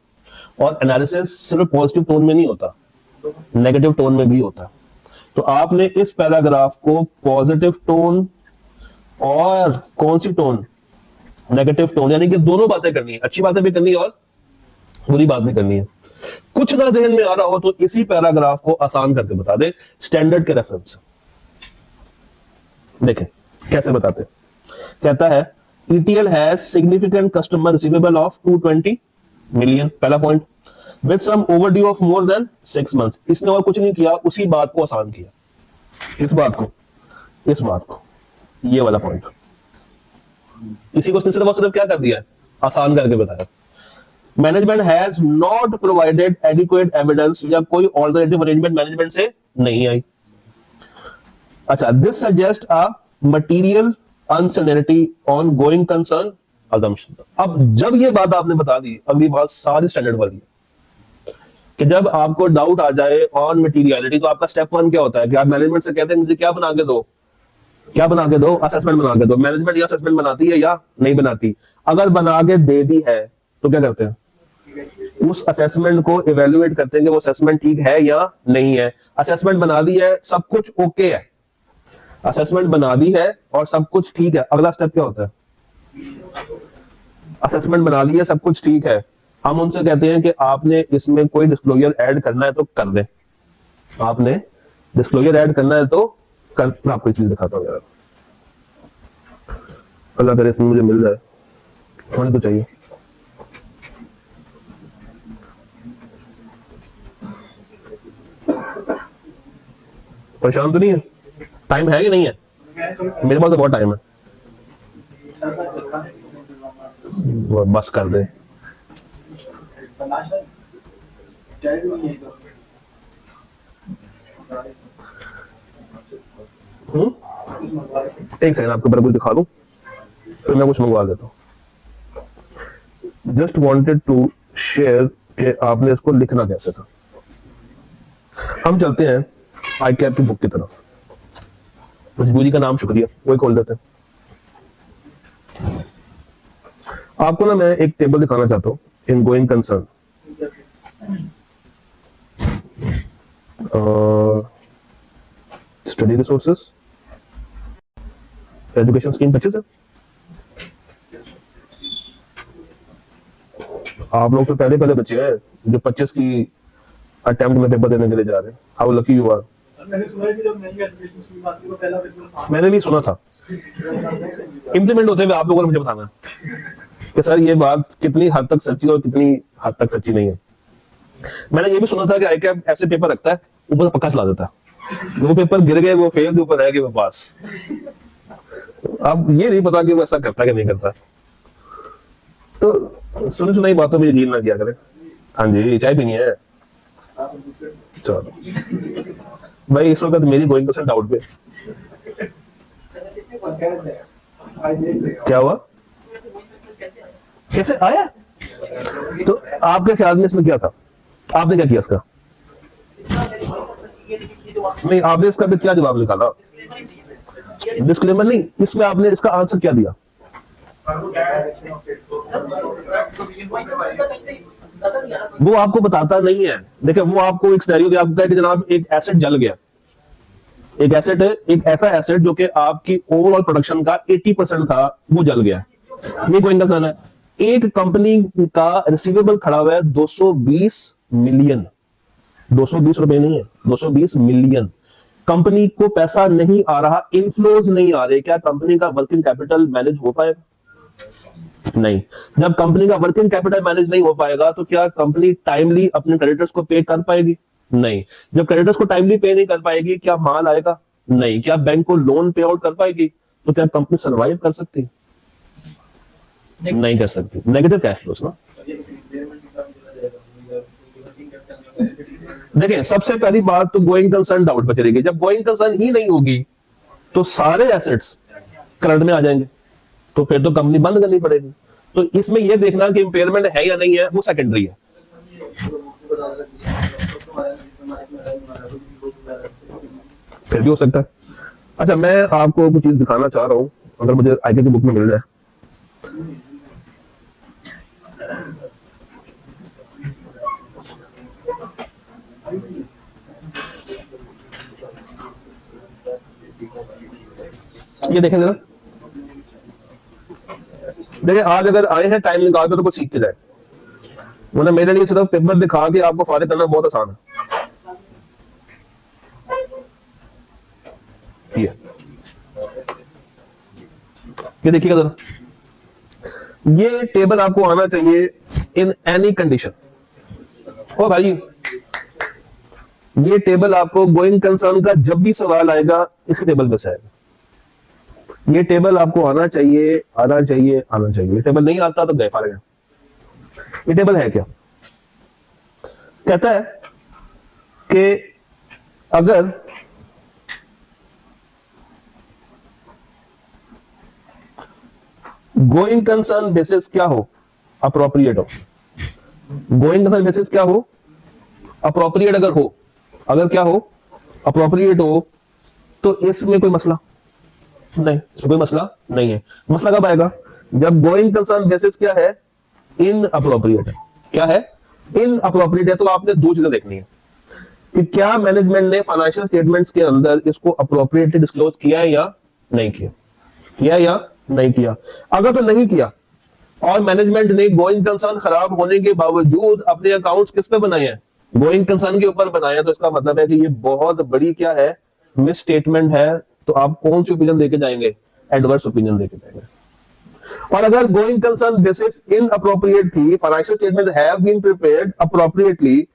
और एनालिसिस सिर्फ पॉजिटिव टोन में नहीं होता, नेगेटिव टोन में भी होता है। तो आपने इस पैराग्राफ को पॉजिटिव टोन और कौन सी टोन? नेगेटिव टोन, यानी कि दोनों बातें करनी है, अच्छी बातें भी करनी है और बुरी बात भी करनी है। कुछ ना जहन में आ रहा हो तो इसी पैराग्राफ को आसान करके बता दे स्टैंडर्ड के रेफरेंस। देखें कैसे बताते। कहता है ETL has significant customer receivable of 220 million, पहला point, with some overdue of more than 6 months। इसने और कुछ नहीं किया, उसी बात को आसान किया, इस बात को, ये वाला पॉइंट, इसी को सिर्फ और सिर्फ क्या कर दिया है? आसान करके बताया। Management has not provided adequate evidence, या कोई ऑल्टरनेटिव अरेंजमेंट मैनेजमेंट से नहीं आई। अच्छा, this suggest a material uncertainty on going concern assumption. अब जब ये बात आपने बता दी, अगली बात सारी स्टैंडर्ड वाली है कि जब आपको डाउट आ जाए ऑन मटीरियलिटी तो आपका स्टेप 1 क्या होता है कि आप मैनेजमेंट से कहते हैं मुझे क्या बना के दो, असेसमेंट बना के दो। मैनेजमेंट या असेसमेंट बनाती है या नहीं बनाती? अगर बना के दे दी है तो क्या करते हैं? उस असेसमेंट को इवेल्युएट करते हैं कि वो असेसमेंट ठीक है या नहीं है। असेसमेंट बना दी है, सब कुछ ओके है, असेसमेंट बना दी है और सब कुछ ठीक है, अगला स्टेप क्या होता है? असेसमेंट बना ली है, सब कुछ ठीक है, हम उनसे कहते हैं कि आपने इसमें कोई डिस्क्लोजर ऐड करना है तो कर दें, आपने डिस्क्लोजर ऐड करना है तो कर। मैं आपको एक चीज दिखाता हूँ यार, अल्लाह करे इसमें मुझे मिल जाए, होनी तो चाहिए। परेशान तो नहीं है? टाइम है कि नहीं है? मेरे पास तो बहुत टाइम है, बस कर दे।
शायद नहीं है तो
एक सेकंड आपको बड़ा कुछ दिखा दूं फिर मैं कुछ मंगवा देता हूँ। जस्ट वांटेड टू शेयर कि आपने इसको लिखना कैसे था। हम चलते हैं आई कैप की बुक की तरफ। मजबूरी का नाम शुक्रिया, वही खोल देते हैं। आपको ना मैं एक टेबल दिखाना चाहता हूँ in going concern. Study resources, education scheme 25 है। आप लोग तो पहले बच्चे हैं जो 25 की अटेम्प्ट में पेपर देने के लिए जा रहे हैं। How lucky you are.
मैंने सुना है कि जब नई एजुकेशन स्कीम आती है तो पहला पेपर सामने
मैंने भी सुना था, इंप्लीमेंट होते हुए आप लोगों ने मुझे बताना कि सर ये बात कितनी हद तक सच्ची और कितनी हद तक सच्ची नहीं है। मैंने ये भी सुना था कि आईकैप ऐसे पेपर रखता है ऊपर से पक्का चला देता है, वो पेपर गिर गए वो फेल के ऊपर है कि वो पास। अब ये नहीं पता कि वो ऐसा करता है कि नहीं करता। तो सुनी सुनाई बातों में यकीन ना किया करें। हाँ जी, चाय पीनी है। चलो भाई, इस वक्त मेरी गोइंग परसेंट आउट पे क्या हुआ, कैसे आया? तो आपके ख्याल में इसमें क्या था? आपने क्या किया इसका? नहीं, आपने इसका भी क्या जवाब निकाला? डिस्क्लेमर नहीं, इसमें आपने इसका आंसर क्या दिया? वो आपको बताता नहीं है। देखिए, वो आपको एक सिनेरियो दिया है कि जनाब एक एसेट जल गया। एक एसेट है, एक ऐसा एसेट जो कि आपकी ओवरऑल प्रोडक्शन का 80% था, वो जल गया। ये गोइंग कंसर्न है। एक कंपनी का रिसीवेबल खड़ा हुआ है 220 मिलियन, 220 रुपए नहीं है, 220 मिलियन। कंपनी को पैसा नहीं आ रहा, इनफ्लोज नहीं आ रहे। क्या कंपनी का वर्किंग कैपिटल मैनेज हो पाएगा? नहीं। जब कंपनी का वर्किंग कैपिटल मैनेज नहीं हो पाएगा तो क्या कंपनी टाइमली अपने क्रेडिटर्स को पे कर पाएगी? नहीं। जब क्रेडिटर्स को टाइमली पे नहीं कर पाएगी, क्या माल आएगा? नहीं। क्या बैंक को लोन पे आउट कर पाएगी? तो क्या कंपनी सर्वाइव कर सकती? नहीं कर सकती। नेगेटिव कैश फ्लोस ना। देखिए, सबसे पहली बात तो गोइंग कंसर्न डाउट पर चलेगी। जब गोइंग कंसर्न ही नहीं होगी तो सारे एसेट्स करंट में आ जाएंगे, तो फिर तो कंपनी बंद करनी पड़ेगी। तो इसमें यह देखना कि इंपेयरमेंट है या नहीं है, वो सेकेंडरी है। फिर भी हो सकता है। अच्छा, मैं आपको कुछ चीज दिखाना चाह रहा हूं, अगर मुझे आईके की बुक में मिल जाए। ये देखें जरा, देखिए आज अगर आए हैं टाइम निकाल कर तो कुछ सीख के जाए, वरना मेरे लिए सिर्फ पेपर दिखा के आपको फारिग करना बहुत आसान है। ये देखिएगा जरा, ये टेबल आपको आना चाहिए इन एनी कंडीशन। ओ भाई, ये टेबल आपको गोइंग कंसर्न का जब भी सवाल आएगा इसके टेबल पे से आएगा। ये टेबल आपको आना चाहिए, आना चाहिए, आना चाहिए। ये टेबल नहीं आता तो गए फारिग है। ये टेबल है क्या? कहता है कि अगर गोइंग कंसर्न बेसिस क्या हो, अप्रोप्रिएट हो। गोइंग कंसर्न बेसिस क्या हो, अप्रोप्रिएट अगर हो, अगर क्या हो, अप्रोप्रिएट हो, तो इसमें कोई मसला नहीं, कोई मसला नहीं है। मसला कब आएगा? जब गोइंग कंसर्न बेसिस क्या है, इन अप्रोप्रिएट है। क्या है? इन अप्रोप्रिएट है। तो आपने दो चीजें देखनी है कि क्या मैनेजमेंट ने फाइनेंशियल स्टेटमेंट्स के अंदर इसको अप्रोप्रिएटली डिस्क्लोज किया है या नहीं किया, किया या नहीं किया। अगर तो नहीं किया और मैनेजमेंट ने गोइंग कंसर्न खराब होने के बावजूद अपने अकाउंट्स किस पे बनाए हैं, गोइंग कंसर्न के ऊपर बनाए हैं, तो इसका मतलब है कि ये बहुत बड़ी क्या है, मिस स्टेटमेंट है। तो आप कौन सी ओपिनियन देके जाएंगे? एडवर्स ओपिनियन देके जाएंगे। और अगर गोइंग कंसर्न बेसिस इनअप्रोप्रिएट थी, financial statement have been prepared appropriately,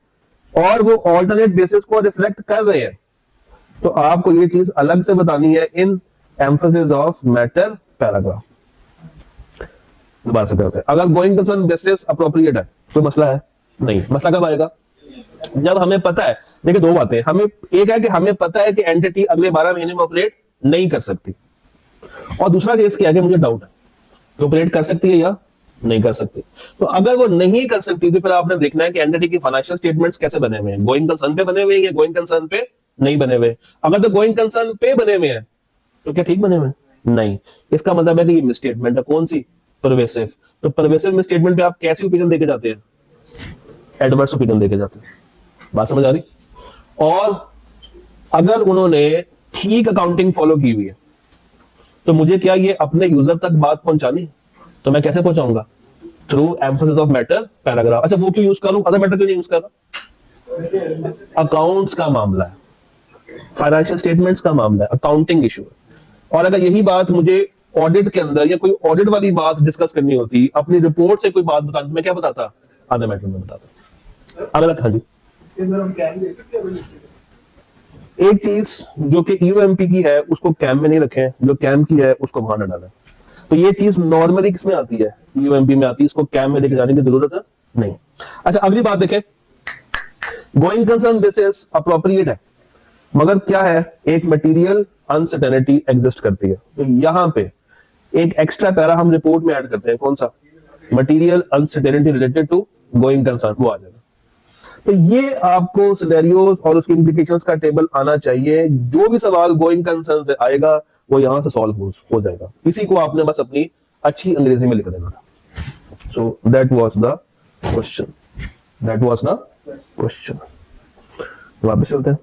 और वो ऑल्टरनेट बेसिस को रिफ्लेक्ट कर रहे हैं, तो आपको ये चीज अलग से बतानी है इन एम्फेसिस ऑफ मैटर पैराग्राफ। दोबारा से करते हैं। अगर गोइंग कंसर्न बेसिस अप्रोप्रिएट है, कोई मसला है नहीं। मसला कब आएगा? जब हमें पता है, देखिए दो बातें, हमें एक है कि हमें पता है कि एंटिटी अगले 12 महीने में ऑपरेट नहीं कर सकती, और दूसरा केस क्या है कि मुझे डाउट है कि ऑपरेट कर सकती है या नहीं कर सकती। तो अगर वो नहीं कर सकती तो फिर आपने देखना है कि एंटिटी की फाइनेंशियल स्टेटमेंट्स कैसे बने हुए हैं, गोइंग कंसर्न पे बने हुए हैं या गोइंग कंसर्न पे नहीं बने हुए। अगर तो गोइंग कंसर्न पे बने हुए हैं तो क्या ठीक बने हुए हैं? नहीं, इसका मतलब है कि ये मिसस्टेटमेंट है। कौन सी? परवेसिव। तो परवेसिव मिसस्टेटमेंट पे आप कैसी ओपिनियन देके जाते हैं? एडवर्स ओपिनियन देके जाते हैं। बात समझ आ रही? और अगर उन्होंने ठीक अकाउंटिंग फॉलो की हुई है तो मुझे क्या ये अपने यूजर तक बात पहुंचानी, तो मैं कैसे पहुंचाऊंगा? Through emphasis of matter paragraph. अच्छा, वो क्यों यूज करूं, अदर मैटर क्यों नहीं यूज कर रहा? अकाउंट्स का मामला है, फाइनेंशियल स्टेटमेंट्स का मामला है, अकाउंटिंग इशू है। और अगर यही बात मुझे ऑडिट के अंदर या कोई ऑडिट वाली बात डिस्कस करनी होती, अपनी रिपोर्ट से कोई बात बतानी, मैं क्या बताता? अदर मैटर में बताता। अगला, हाँ जी,
इसके अंदर हम क्या देख सकते हैं?
एक चीज जो कि यूएमपी की है उसको कैम में नहीं रखें, जो कैम की है उसको वहां न डालें। तो ये चीज नॉर्मली किसमें आती है? यूएमपी में आती है, इसको कैम में लेके जाने की जरूरत है नहीं। अच्छा, अगली बात देखें, गोइंग कंसर्न बेसिस अप्रोप्रिएट है, मगर क्या है, एक मटेरियल अनसर्टेनिटी एग्जिस्ट करती है। तो यहां पे एक एक्स्ट्रा पैरा हम रिपोर्ट में ऐड करते हैं, कौन सा? Material uncertainty related to going concern, वो आ जाएगा। तो ये आपको सिनेरियोस और उसकी इंप्लीकेशंस का टेबल आना चाहिए। जो भी सवाल गोइंग कंसर्न से आएगा वो यहां से सॉल्व हो जाएगा। इसी को आपने बस अपनी अच्छी अंग्रेजी में लिख देना था। So that was the question, that was the question. वापस चलते हैं।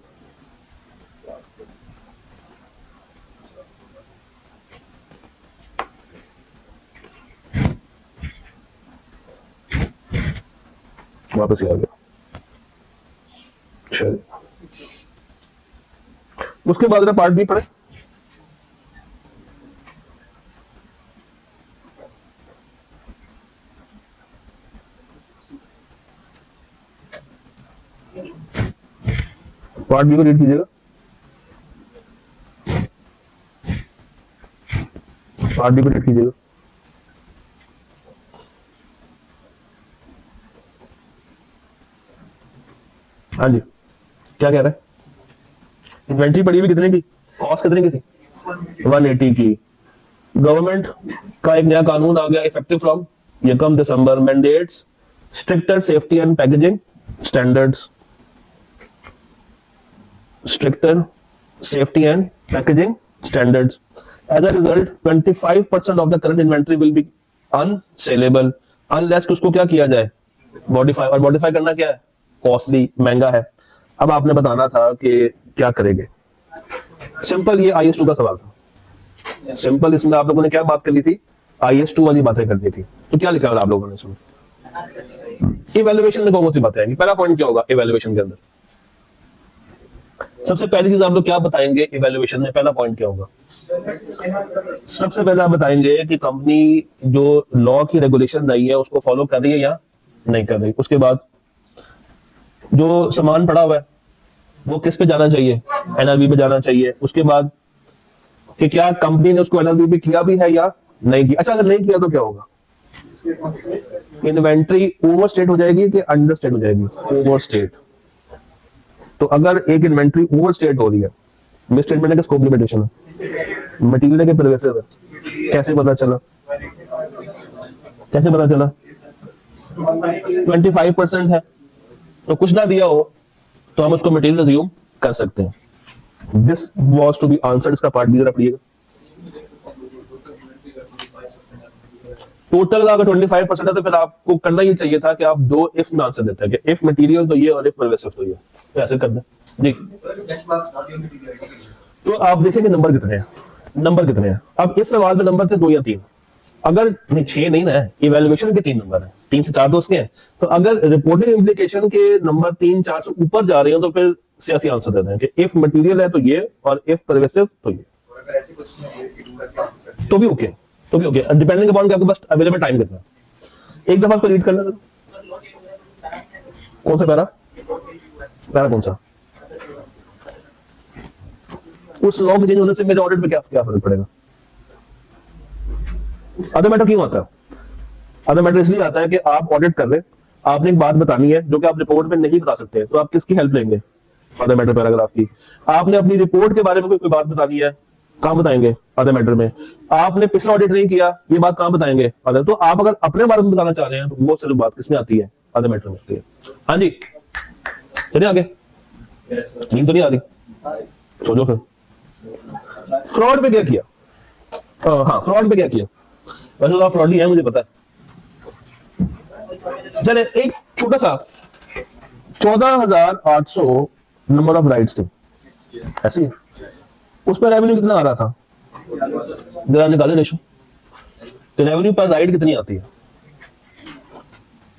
वापस ही आ गया। चलिए, उसके बाद पार्ट बी पढ़े। पार्ट बी को रीड कीजिएगा। पार्ट बी को रीड कीजिएगा। हाँ जी, क्या कह रहा है? इन्वेंट्री पड़ी हुई कितने की, कॉस्ट कितने की थी? 180 की। गवर्नमेंट का एक नया कानून आ गया effective from 1 December, mandates stricter safety and packaging standards, stricter safety and packaging standards. As a result, 25% of the current inventory will be unsellable unless उसको क्या किया जाए? Modify। और modify करना क्या है? Costly, महंगा है। अब आपने बताना था कि क्या करेंगे। सिंपल, ये IS2 का सवाल था। सिंपल, इसमें आप लोगों ने क्या बात कर ली थी? IS2 वाली बातें कर दी थी। तो क्या लिखा आप लोगों ने इसमें? इवेल्युएशन में कौन सी बातें आएंगी? पहला पॉइंट क्या होगा इवेल्युएशन के अंदर? सबसे पहली चीज आप लोग क्या बताएंगे इवैल्यूएशन में? पहला पॉइंट क्या होगा? सबसे पहले आप बताएंगे कि कंपनी जो लॉ की रेगुलेशन आई है उसको फॉलो कर रही है या नहीं कर रही। उसके बाद जो सामान पड़ा हुआ है वो किस पे जाना चाहिए? एनआरबी पे जाना चाहिए। उसके बाद कि क्या कंपनी ने उसको एनआरबी पे किया भी है या नहीं किया। अच्छा, अगर नहीं किया तो क्या होगा? इन्वेंट्री ओवर स्टेट हो जाएगी कि अंडर स्टेट हो जाएगी? Over state. तो अगर एक इन्वेंट्री ओवर स्टेट हो रही है, मिस स्टेटमेंट है कि स्कोप लिमिटेशन है? मटेरियल है कि परवेसिव है? कैसे पता चला? कैसे पता चला? 25% है तो कुछ ना दिया हो तो हम उसको मटेरियल अज्यूम कर सकते हैं। This was to be answered. इसका पार्ट बी जरा पढ़िएगा। टोटल का अगर 25% है तो फिर आपको करना ही चाहिए था कि आप दो इफ में आंसर देते हैं कि इफ मटेरियल तो ये और इफ परवेसिव तो ये। तो ऐसे कर दें जी। तो आप देखेंगे नंबर कितने हैं, नंबर कितने हैं। अब इस सवाल में नंबर थे 2 या 3, अगर नहीं 6 नहीं ना है, इवैल्यूएशन के 3 नंबर है, 3 से 4 तो उसके हैं। तो अगर रिपोर्टिंग इम्प्लीकेशन के नंबर 3, 4 से ऊपर जा रहे हो तो फिर सियासी आंसर देते हैं कि इफ मटेरियल है तो ये और इफ परवेसिव तो ये। तो भी ओके, तो भी ओके, डिपेंडिंग अपॉन कि आपके पास अवेलेबल टाइम कितना है। एक दफा उसको रीड करना। कौन सा पैरा? पैरा कौन सा? उस लॉ के चेंज होने से मेरे ऑडिट पे क्या फर्क पड़ेगा? अदर मैटर क्यों आता है? अदर मैटर इसलिए आता है कि आप ऑडिट कर रहे हैं आपने एक बात बतानी है जो कि आप रिपोर्ट में नहीं बता सकते, तो आप किसकी हेल्प लेंगे? आधे मैटर पैराग्राफ की। आपने अपनी रिपोर्ट के बारे में कोई बात बतानी है, कहां बताएंगे? आधे मैटर में। आपने पिछला ऑडिट नहीं किया, ये बात कहां बताएंगे? आधे। तो आप अगर अपने बारे में बताना चाह रहे हैं तो वो सिर्फ बात किसमें आती है? आधे मैटर में आती है। हाँ जी, चलिए आगे। नींद तो नहीं आ रही, सो जाओ फिर। फ्रॉड पे क्या किया? हाँ, फ्रॉड पे क्या किया? वैसे तो आप फ्रॉडी है, मुझे पता है। चले, एक छोटा सा 14,800 नंबर ऑफ राइड्स थे, ऐसे ही। उस पर रेवेन्यू कितना आ रहा था? जरा निकाले रेशो, तो रेवेन्यू पर राइड कितनी आती है?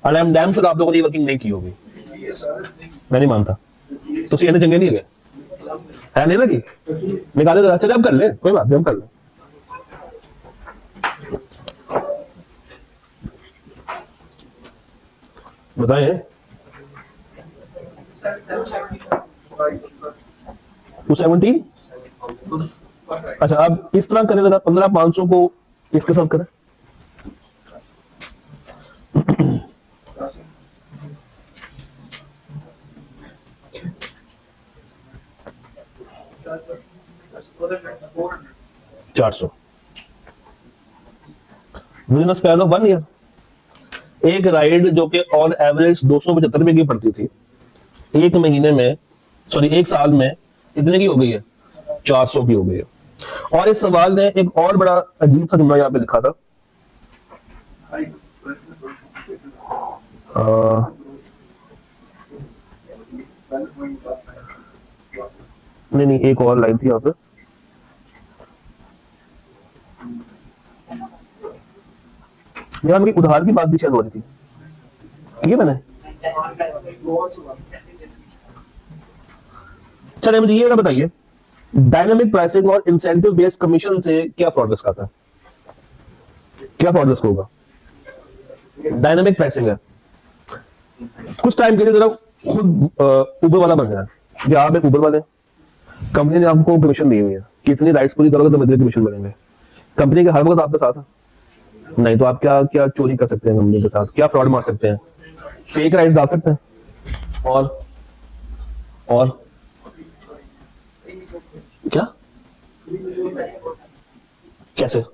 आई एम डैम श्योर आप लोगों ने वर्किंग नहीं की होगी, मैं नहीं मानता। तो सीएनए चंगे नहीं है, है नहीं ना कि निकाले जरा। चले, अब कर ले, कोई बात नहीं, हम कर ले। बताएं। 217। अच्छा, अब इस तरह करें जरा, 15,500 को इसके साथ करें। $400 with in span of 1 year. एक राइड जो कि ऑन एवरेज 275 रुपए की पड़ती थी, एक महीने में, सॉरी एक साल में इतने की हो गई है? 400 की हो गई है। और इस सवाल ने एक और बड़ा अजीब सा जुमला यहाँ पे लिखा था, नहीं, एक और लाइन थी यहाँ पे। यहाँ मेरी उधार की बात भी शायद हो रही थी, ये मैंने। चलिए मुझे ये बताइए, डायनामिक प्राइसिंग और इंसेंटिव बेस्ड कमीशन से क्या फ्रॉड रिस्क आता है? क्या फ्रॉड रिस्क होगा? डायनामिक प्राइसिंग है, कुछ टाइम के लिए जरा खुद उबर वाला बन जाए कि आप एक उबर वाले, कंपनी ने आपको कमीशन दी हुई है कि इतनी राइड्स पूरी करोगे तो इतने कमीशन मिलेंगे। कंपनी के हर वक्त आपके साथ है नहीं, तो आप क्या क्या चोरी कर सकते हैं कंपनी के साथ? क्या फ्रॉड मार सकते हैं? फेक राइड्स डाल सकते हैं। और क्या? कैसे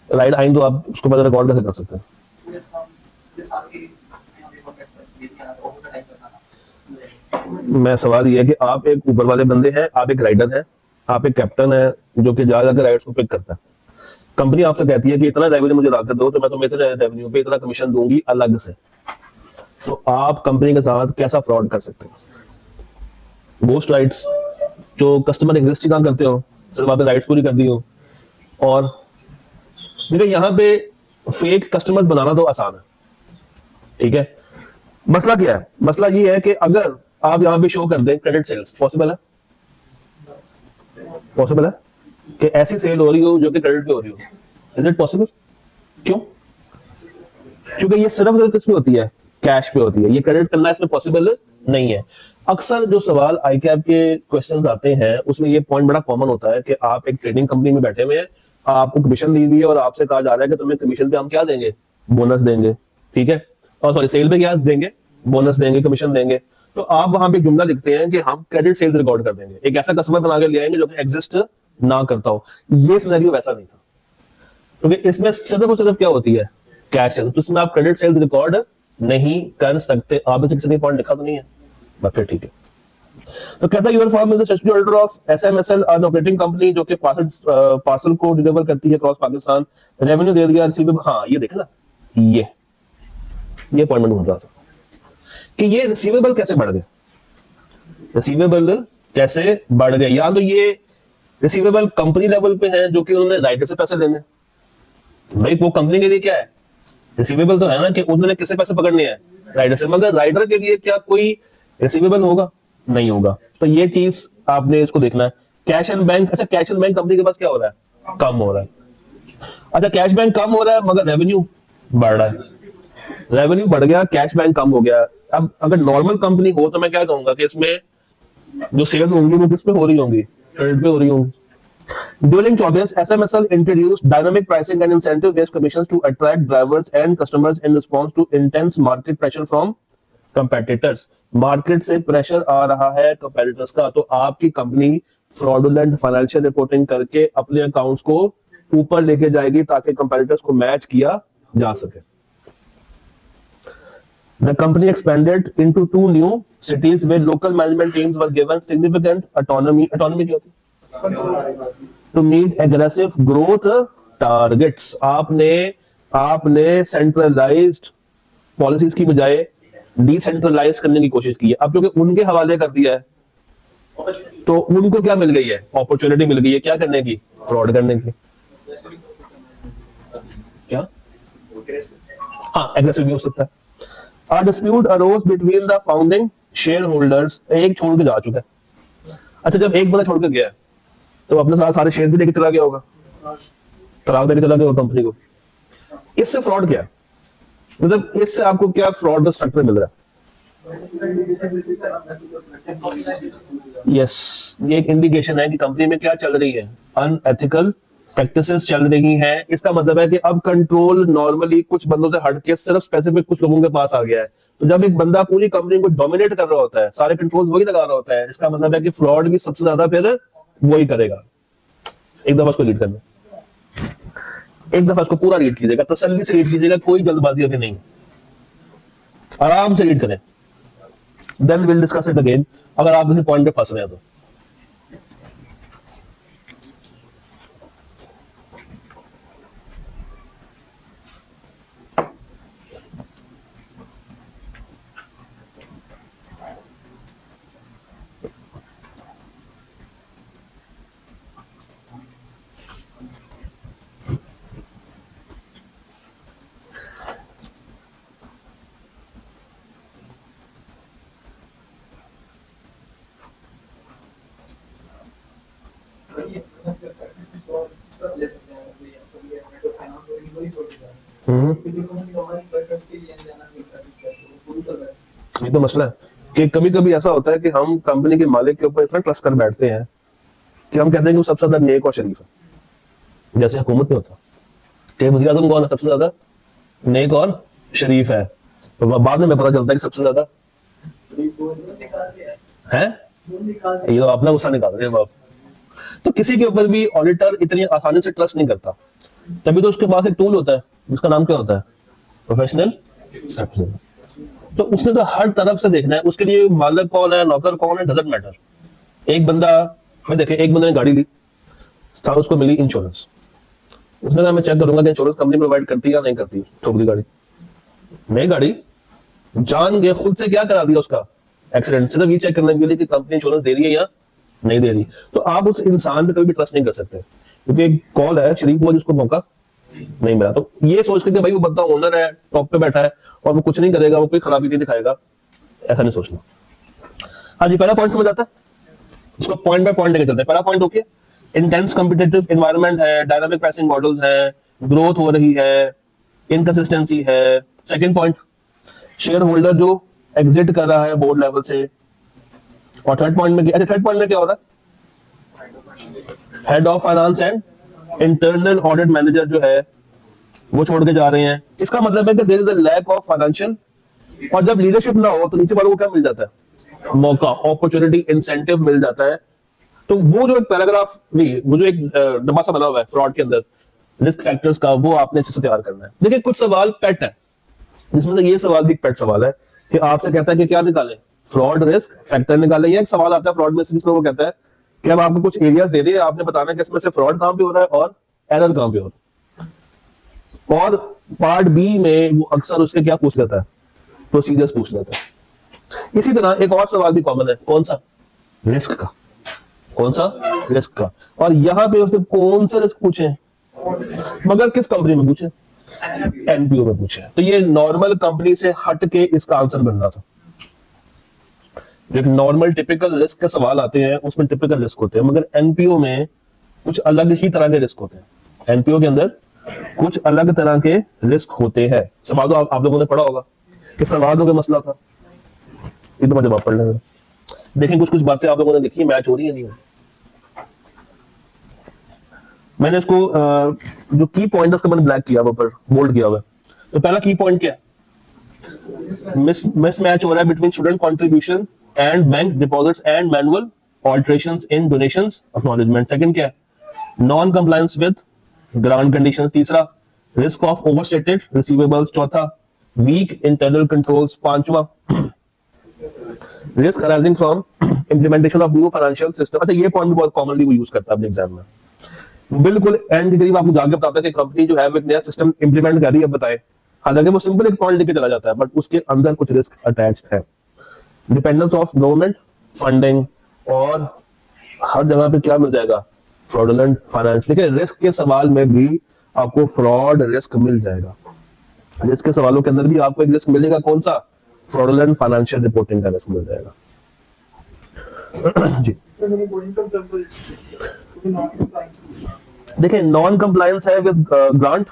राइड आई तो आप उसको पता रिकॉर्ड कैसे कर सकते हैं? मैं सवाल ये है कि आप एक ऊबर वाले बंदे हैं, आप एक राइडर हैं, आप एक कैप्टन है जो कि जा जाकर राइड्स को पिक करता है। कंपनी आपसे कहती है कि इतना रेवेन्यू मुझे लाकर दो तो मैं तुम्हें इस रेवेन्यू पे इतना कमीशन दूंगी अलग से। तो आप कंपनी के साथ कैसा फ्रॉड कर सकते हैं? गोस्ट राइड्स, जो कस्टमर एग्जिस्ट ही कहां करते हो, सिर्फ वहां पे राइड्स पूरी कर दी हो। और देखिए यहाँ पे फेक कस्टमर्स बनाना तो आसान है, ठीक है। मसला क्या है? मसला ये है कि अगर आप यहाँ पे शो कर दें क्रेडिट सेल्स, पॉसिबल है? पॉसिबल है कि ऐसी सेल हो रही हो जो कि क्रेडिट पे हो रही हो? Is it possible? क्यों? क्योंकि ये सिर्फ किस पे होती है? कैश पे होती है। ये क्रेडिट करना इसमें पॉसिबल नहीं है। अक्सर जो सवाल आईकैप के क्वेश्चंस आते हैं उसमें ये पॉइंट बड़ा कॉमन होता है कि आप एक ट्रेडिंग कंपनी में बैठे हुए हैं, आपको कमीशन दी हुई है और आपसे कहा जा रहा है कि तुम्हें कमीशन पे हम क्या देंगे? बोनस देंगे, ठीक है। और सॉरी, सेल पे क्या देंगे? बोनस देंगे, कमीशन देंगे। तो आप वहां पे जुमला लिखते हैं कि हम क्रेडिट सेल्स रिकॉर्ड कर देंगे, एक ऐसा कस्टमर बना के ले आएंगे जो कि एग्जिस्ट ना करता हो। ये सिनेरियो वैसा नहीं था, क्योंकि इसमें सिर्फ और सिर्फ क्या होती है? Cash sales. तो इसमें आप क्रेडिट सेल्स रिकॉर्ड नहीं कर सकते। आप इसे किसी पॉइंट लिखा तो नहीं है, बस फिर ठीक है। तो कहता है your firm is the statutory auditor of SMSL, an operating company जो कि पार्सल को डिलीवर करती है क्रॉस पाकिस्तान। रेवेन्यू दे दिया, रिसीवेबल। हाँ, ये देखे ना, ये पॉइंट ढूंढ रहा था कि ये रिसीवेबल कैसे बढ़ गए। रिसीवेबल कैसे बढ़ गए? या तो ये रिसीवेबल कंपनी लेवल पे है जो कि उन्होंने राइडर से पैसे लेने, भाई वो कंपनी के लिए क्या है? रिसीवेबल तो है ना कि उन्होंने किससे पैसे पकड़ने हैं? राइडर से। मगर राइडर के लिए क्या कोई रिसीवेबल होगा? नहीं होगा। तो ये चीज आपने इसको देखना है। कैश एंड बैंक, अच्छा कैश एंड बैंक कंपनी के पास क्या हो रहा है? कम हो रहा है। अच्छा, कैश बैंक कम हो रहा है मगर रेवेन्यू बढ़ रहा है। रेवेन्यू बढ़ गया, कैश बैंक कम हो गया। अब अगर नॉर्मल कंपनी हो तो मैं क्या कहूंगा कि इसमें जो सेल्स होंगी वो किस पे हो रही होंगी? क्रेडिट पे हो रही होंगी। During 24, SMSL introduced dynamic pricing and incentive-based commissions to attract drivers and customers in response to intense market pressure from competitors. Market से प्रेशर आ रहा है कंपेटिटर्स का, तो आपकी कंपनी फ्रॉडुलेंट फाइनेंशियल रिपोर्टिंग करके अपने अकाउंट्स को ऊपर लेके जाएगी ताकि कंपेटिटर्स को मैच किया जा सके. The company expanded into 2 new cities where local management teams were given significant autonomy. Autonomy क्या होती है? To meet aggressive growth targets. आपने सेंट्रलाइज्ड पॉलिसीज की बजाय डिसेंट्रलाइज करने की कोशिश की है. अब क्योंकि उनके हवाले कर दिया है तो उनको क्या मिल गई है? अपॉर्चुनिटी मिल गई है क्या करने की? फ्रॉड करने की. क्या? हाँ, एग्रेसिव भी हो सकता है. A dispute arose between the founding shareholders. एक छोड़ के जा चुका है. अच्छा, जब एक बंदा छोड़ के गया तो अपने साथ सारे शेयर भी लेके चला गया होगा, तलाक देके चला गया होगा कंपनी को. इससे फ्रॉड क्या है? मतलब इससे आपको क्या फ्रॉड का स्ट्रक्चर मिल रहा है? यस, ये एक इंडिकेशन है कि कंपनी में क्या चल रही है, अनएथिकल प्रैक्टिसेस चल रही हैं. इसका मतलब है कि अब कंट्रोल नॉर्मली कुछ बंदों से हटके सिर्फ स्पेसिफिक कुछ लोगों के पास आ गया है. तो जब एक बंदा पूरी कंपनी को डोमिनेट कर रहा होता है, सारे कंट्रोल्स वही लगा रहा होता है, इसका मतलब है कि फ्रॉड भी सबसे ज्यादा फिर वही करेगा. एक दफा उसको रीड करना, एक दफा उसको पूरा रीड कीजिएगा, तसल्ली से रीड कीजिएगा, कोई जल्दबाजी अभी नहीं, आराम से रीड करें. Then will discuss it again अगर आप किसी पॉइंट पे फंस रहे हैं तो. ये तो मसला है कि कभी कभी ऐसा होता है कि हम कंपनी के मालिक के ऊपर इतना ट्रस्ट कर बैठते हैं कि हम कहते हैं कि वो सबसे ज्यादा नेक और शरीफ है, जैसे हुकूमत में होता कि वज़ीर आज़म कौन है सबसे ज्यादा नेक और शरीफ है, तो बाद में पता चलता है कि सबसे ज्यादा है. ये तो अपना गुस्सा निकाल रहे हैं बाप. तो किसी के ऊपर भी ऑडिटर इतनी आसानी से ट्रस्ट नहीं करता, तभी तो उसके पास एक टूल होता है जिसका नाम क्या होता है? Professional services. तो उसने तो हर तरफ से देखना है, उसके लिए मालिक कौन है, नौकर कौन है, डजंट मैटर. एक बंदा मैं देखे, एक बंदे ने गाड़ी ली, साथ उसको मिली इंश्योरेंस. उसने कहा मैं चेक करूंगा कि इंश्योरेंस कंपनी प्रोवाइड करती है या नहीं करती. ठोक दी गाड़ी. नई गाड़ी जान गए खुद से क्या करा दिया उसका एक्सीडेंट, सिर्फ ये चेक करने के लिए कि कंपनी इंश्योरेंस दे रही है या नहीं दे रही. तो आप उस इंसान पे कभी भी ट्रस्ट नहीं कर सकते क्योंकि एक कॉल है, शरीफ हुआ जिसको मौका नहीं मिला. तो ये सोच के कि भाई वो बंदा ओनर है, टॉप पे बैठा है और वो कुछ नहीं करेगा, वो कोई खराबी नहीं दिखाएगा, ऐसा नहीं सोचना. हाँ जी, पहला पॉइंट समझ आता है, इसको पॉइंट बाय पॉइंट लेके चलते हैं. पहला point okay, intense competitive environment है, डायनामिक प्राइसिंग मॉडल्स है, ग्रोथ हो रही है, इनकंसिस्टेंसी है. सेकंड पॉइंट, शेयर होल्डर जो एग्जिट कर रहा है बोर्ड लेवल से. और थर्ड पॉइंट में क्या हो रहा है? Head of finance and internal audit manager जो है वो छोड़ के जा रहे हैं. इसका मतलब है कि there is a lack of financial, और जब लीडरशिप ना हो तो नीचे वालों को क्या मिल जाता है? मौका, अपॉर्चुनिटी, इंसेंटिव मिल जाता है. तो वो जो एक पैराग्राफ नहीं, वो जो एक डब्बा सा बना हुआ है फ्रॉड के अंदर रिस्क फैक्टर्स का, वो आपने अच्छे से तैयार करना है. देखिए कुछ सवाल पेट है, जिसमें से ये सवाल भी एक पेट सवाल है कि आपसे कहता है कि क्या निकालें, फ्रॉड रिस्क फैक्टर निकालें. या एक सवाल आता है फ्रॉड में से जिसमें वो कहता है कि अब आपको कुछ एरियाज दे दिए, आपने बताना है कि इसमें से फ्रॉड कहां पे हो रहा है और एरर कहां पे हो रहा है. और पार्ट बी में वो अक्सर उसके क्या पूछ लेता है? प्रोसीजर्स पूछ लेता है. इसी तरह एक और सवाल भी कॉमन है, कौन सा? रिस्क का. कौन सा? रिस्क का. और यहां पे उसने कौन से रिस्क पूछे, मगर किस कंपनी में पूछे? एनपीओ में पूछे. तो ये नॉर्मल कंपनी से हट के इसका आंसर बनना था. एक नॉर्मल टिपिकल रिस्क के सवाल आते हैं, उसमें टिपिकल रिस्क होते हैं, मगर एनपीओ में कुछ अलग ही तरह के रिस्क होते हैं. एनपीओ के अंदर कुछ अलग तरह के रिस्क होते हैं. सवाल तो आप लोगों ने पढ़ा होगा कि सवालों का मसला था, ये तो मैं जवाब पढ़ लेंगे. देखें कुछ कुछ बातें आप लोगों ने लिखी, मैच हो रही है नहीं. मैंने इसको जो की पॉइंट है उसका मैंने ब्लैक किया हुआ ऊपर, बोल्ड किया हुआ है। तो पहला की पॉइंट क्या है? मिसमैच हो रहा है between student contribution and bank deposits and manual alterations in donations acknowledgement. Second क्या है? Non compliance with grant conditions. तीसरा, रिस्क ऑफ ओवरस्टेटेड रिसीवेबल्स। चौथा, वीक इंटरनल कंट्रोल्स। पांचवा, risk arising from implementation of new financial system. अच्छा, ये point भी बहुत commonly वो यूज करता है अपने एग्जाम में। बिल्कुल एंड के करीब आपको जाके बताता है कि कंपनी जो है वो एक नया सिस्टम इंप्लीमेंट कर रही है, बताए। हालांकि वो सिंपल एक पॉइंट लेके चला जाता है, बट उसके अंदर कुछ रिस्क अटैच्ड है। डिपेंडेंस ऑफ गवर्नमेंट फंडिंग, और हर जगह पे क्या मिल जाएगा? Fraudulent finance. देखिए, रिस्क के सवाल में भी आपको फ्रॉड रिस्क मिल जाएगा। रिस्क के सवालों के अंदर भी आपको एक रिस्क मिलेगा, कौन सा? फ्रॉडुलेंट फाइनेंशियल रिपोर्टिंग का रिस्क मिल जाएगा। जी देखिए, नॉन कंप्लायंस है विद ग्रांट,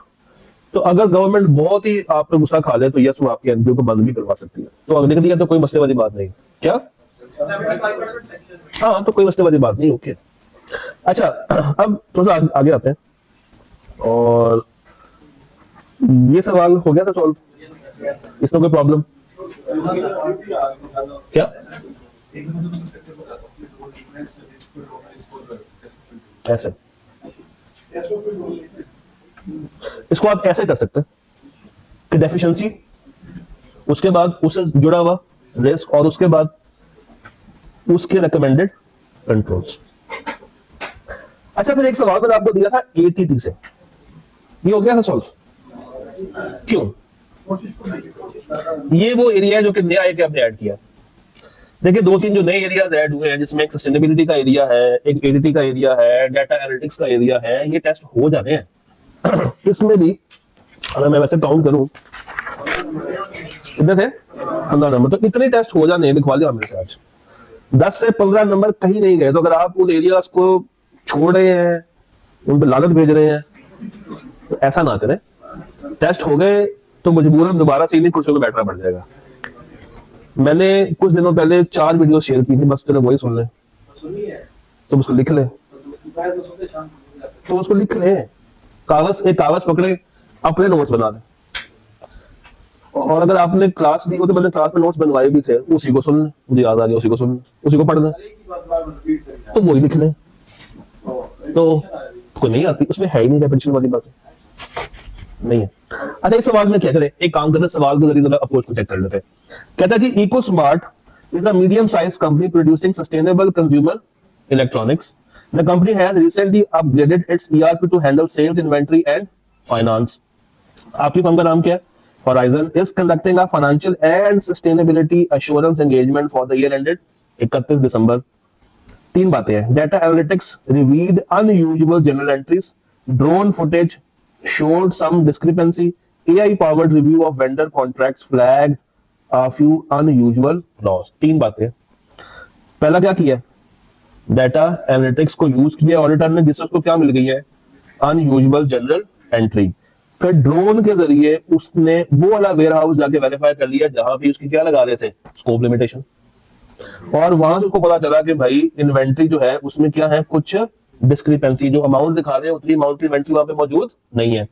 तो अगर गवर्नमेंट बहुत ही आप पे गुस्सा खा ले तो यस वो आपके एनपीओ को बंद भी करवा सकती है। तो अगले के लिए तो कोई मसले वाली बात नहीं। क्या?
75% सेक्शन
हाँ, तो कोई मसले वाली बात नहीं। ओके, अच्छा, अब थोड़ा सा आगे आते हैं। और ये सवाल हो गया था सॉल्व, इसमें कोई प्रॉब्लम? क्या? ऐसे इसको आप ऐसे कर सकते हैं कि डेफिशिएंसी, उसके बाद उससे जुड़ा हुआ रिस्क, और उसके बाद उसके रिकमेंडेड कंट्रोल्स। अच्छा, फिर एक सवाल मैंने आपको दिया था एटीटी से, ये हो गया था सॉल्व। क्यों? ये वो एरिया है जो कि नया एक आपने ऐड किया। देखिए, दो तीन जो नए एरियाज ऐड हुए हैं, जिसमें एक सस्टेनेबिलिटी का एरिया है, एक एडीटी का एरिया है, डाटा एनालिटिक्स का एरिया है, ये टेस्ट हो जाने हैं। इसमें भी अगर मैं वैसे काउंट करूं, कितने थे? 15 नंबर। तो इतने टेस्ट हो जाने, लिखवा लिया मेरे से आज 10 से 15 नंबर कहीं नहीं गए। तो अगर आप उन एरियाज को छोड़ रहे हैं, उन पर लालच भेज रहे हैं, तो ऐसा ना करें। टेस्ट हो गए तो मजबूरन दोबारा से इन्हीं कुर्सियों में बैठना पड़ जाएगा। मैंने कुछ दिनों पहले 4 वीडियो शेयर की थी, बस तेरे वही सुन ले, तो उसको लिख ले, तो उसको लिख ले, एक कागज पकड़े, अपने नोट्स बना ले। और अगर आपने क्लास दी हो तो मैंने क्लास में नोट्स बनवाए भी थे, उसी को सुन ले, मुझे याद आ रही है, उसी को सुन, उसी को पढ़ ले, तो वही लिख ले। तो कोई नहीं आती, उसमें है ही नहीं रेपिटेशन वाली बात नहीं है। अच्छा, इस सवाल में क्या करें, एक काम करते हैं, सवाल के जरिए अप्रोच को चेक कर लेते हैं। कहता है जी, eco smart is a medium size company producing sustainable consumer electronics. The company has recently upgraded its ERP to handle sales, inventory and finance. आपकी फर्म का नाम क्या है? Horizon is conducting a financial and sustainability assurance engagement for the year ended 31 दिसंबर। 3 बातें हैं। Data analytics revealed unusual journal entries, drone footage showed some discrepancy, AI powered review of vendor contracts flagged a few unusual laws। 3 बातें। पहला क्या किया? Data analytics को use किया auditor ने, जिससे उसको क्या मिल गई है? Unusual general entry. फिर ड्रोन के जरिए उसने वो वाला वेयर हाउस जाके वेरीफाई कर लिया जहां पे उसकी क्या लगा रहे थे? Scope limitation. और वहां से उसको पता चला कि भाई इन्वेंट्री जो है उसमें क्या है, कुछ डिस्क्रिपेंसी, जो अमाउंट दिखा रहे हैं उतनी अमाउंट की इन्वेंट्री वहां पे मौजूद नहीं है।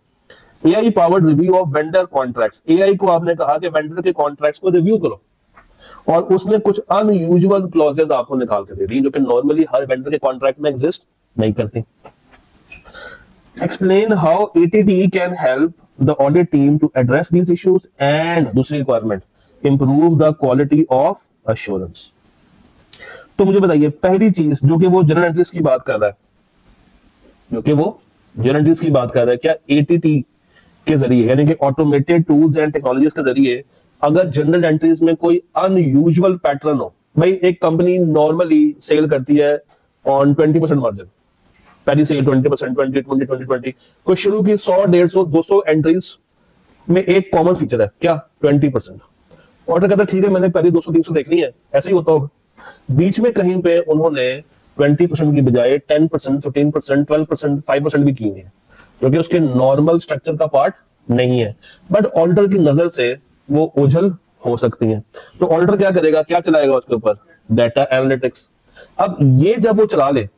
AI powered review of vendor contracts. AI को आपने कहा कि वेंडर के कॉन्ट्रैक्ट्स को रिव्यू करो, और उसने कुछ अनयूजुअल क्लॉजेस आपको निकाल के दे दी जो कि नॉर्मली हर वेंडर के कॉन्ट्रैक्ट में एग्जिस्ट नहीं करती। Explain how ATD can help the audit team to address these issues and दूसरी requirement, improve the quality of assurance। तो मुझे बताइए, पहली चीज जो कि वो जनरल एंट्रीज की बात कर रहा है, क्या ATT के जरिए, यानी कि ऑटोमेटेड टूल्स एंड टेक्नोलॉजीज के जरिए, अगर जनरल एंट्रीज में कोई अनयूजुअल पैटर्न हो, भाई एक कंपनी नॉर्मली सेल करती है ऑन 20% मार्जिन, पहली से 20%, 20, कोई शुरू की 100, 150, 200 एंट्रीज में एक कॉमन फीचर है, क्या? 20%। ऑर्डर कहता है ठीक है, मैंने पहली 200, 300 देखनी है, ऐसे ही होता होगा। बीच में कहीं पे उन्होंने 20% की बजाय 10%, 15%, 12%, 5% भी की है, क्योंकि उसके नॉर्मल स्ट्रक्चर का पार्ट नहीं है, बट ऑर्डर की नजर से वो ओझल हो सकती है। तो ऑर्डर क्या करेगा, क्या चलाएगा उसके ऊपर? Data analytics. अब ये जब वो चला ले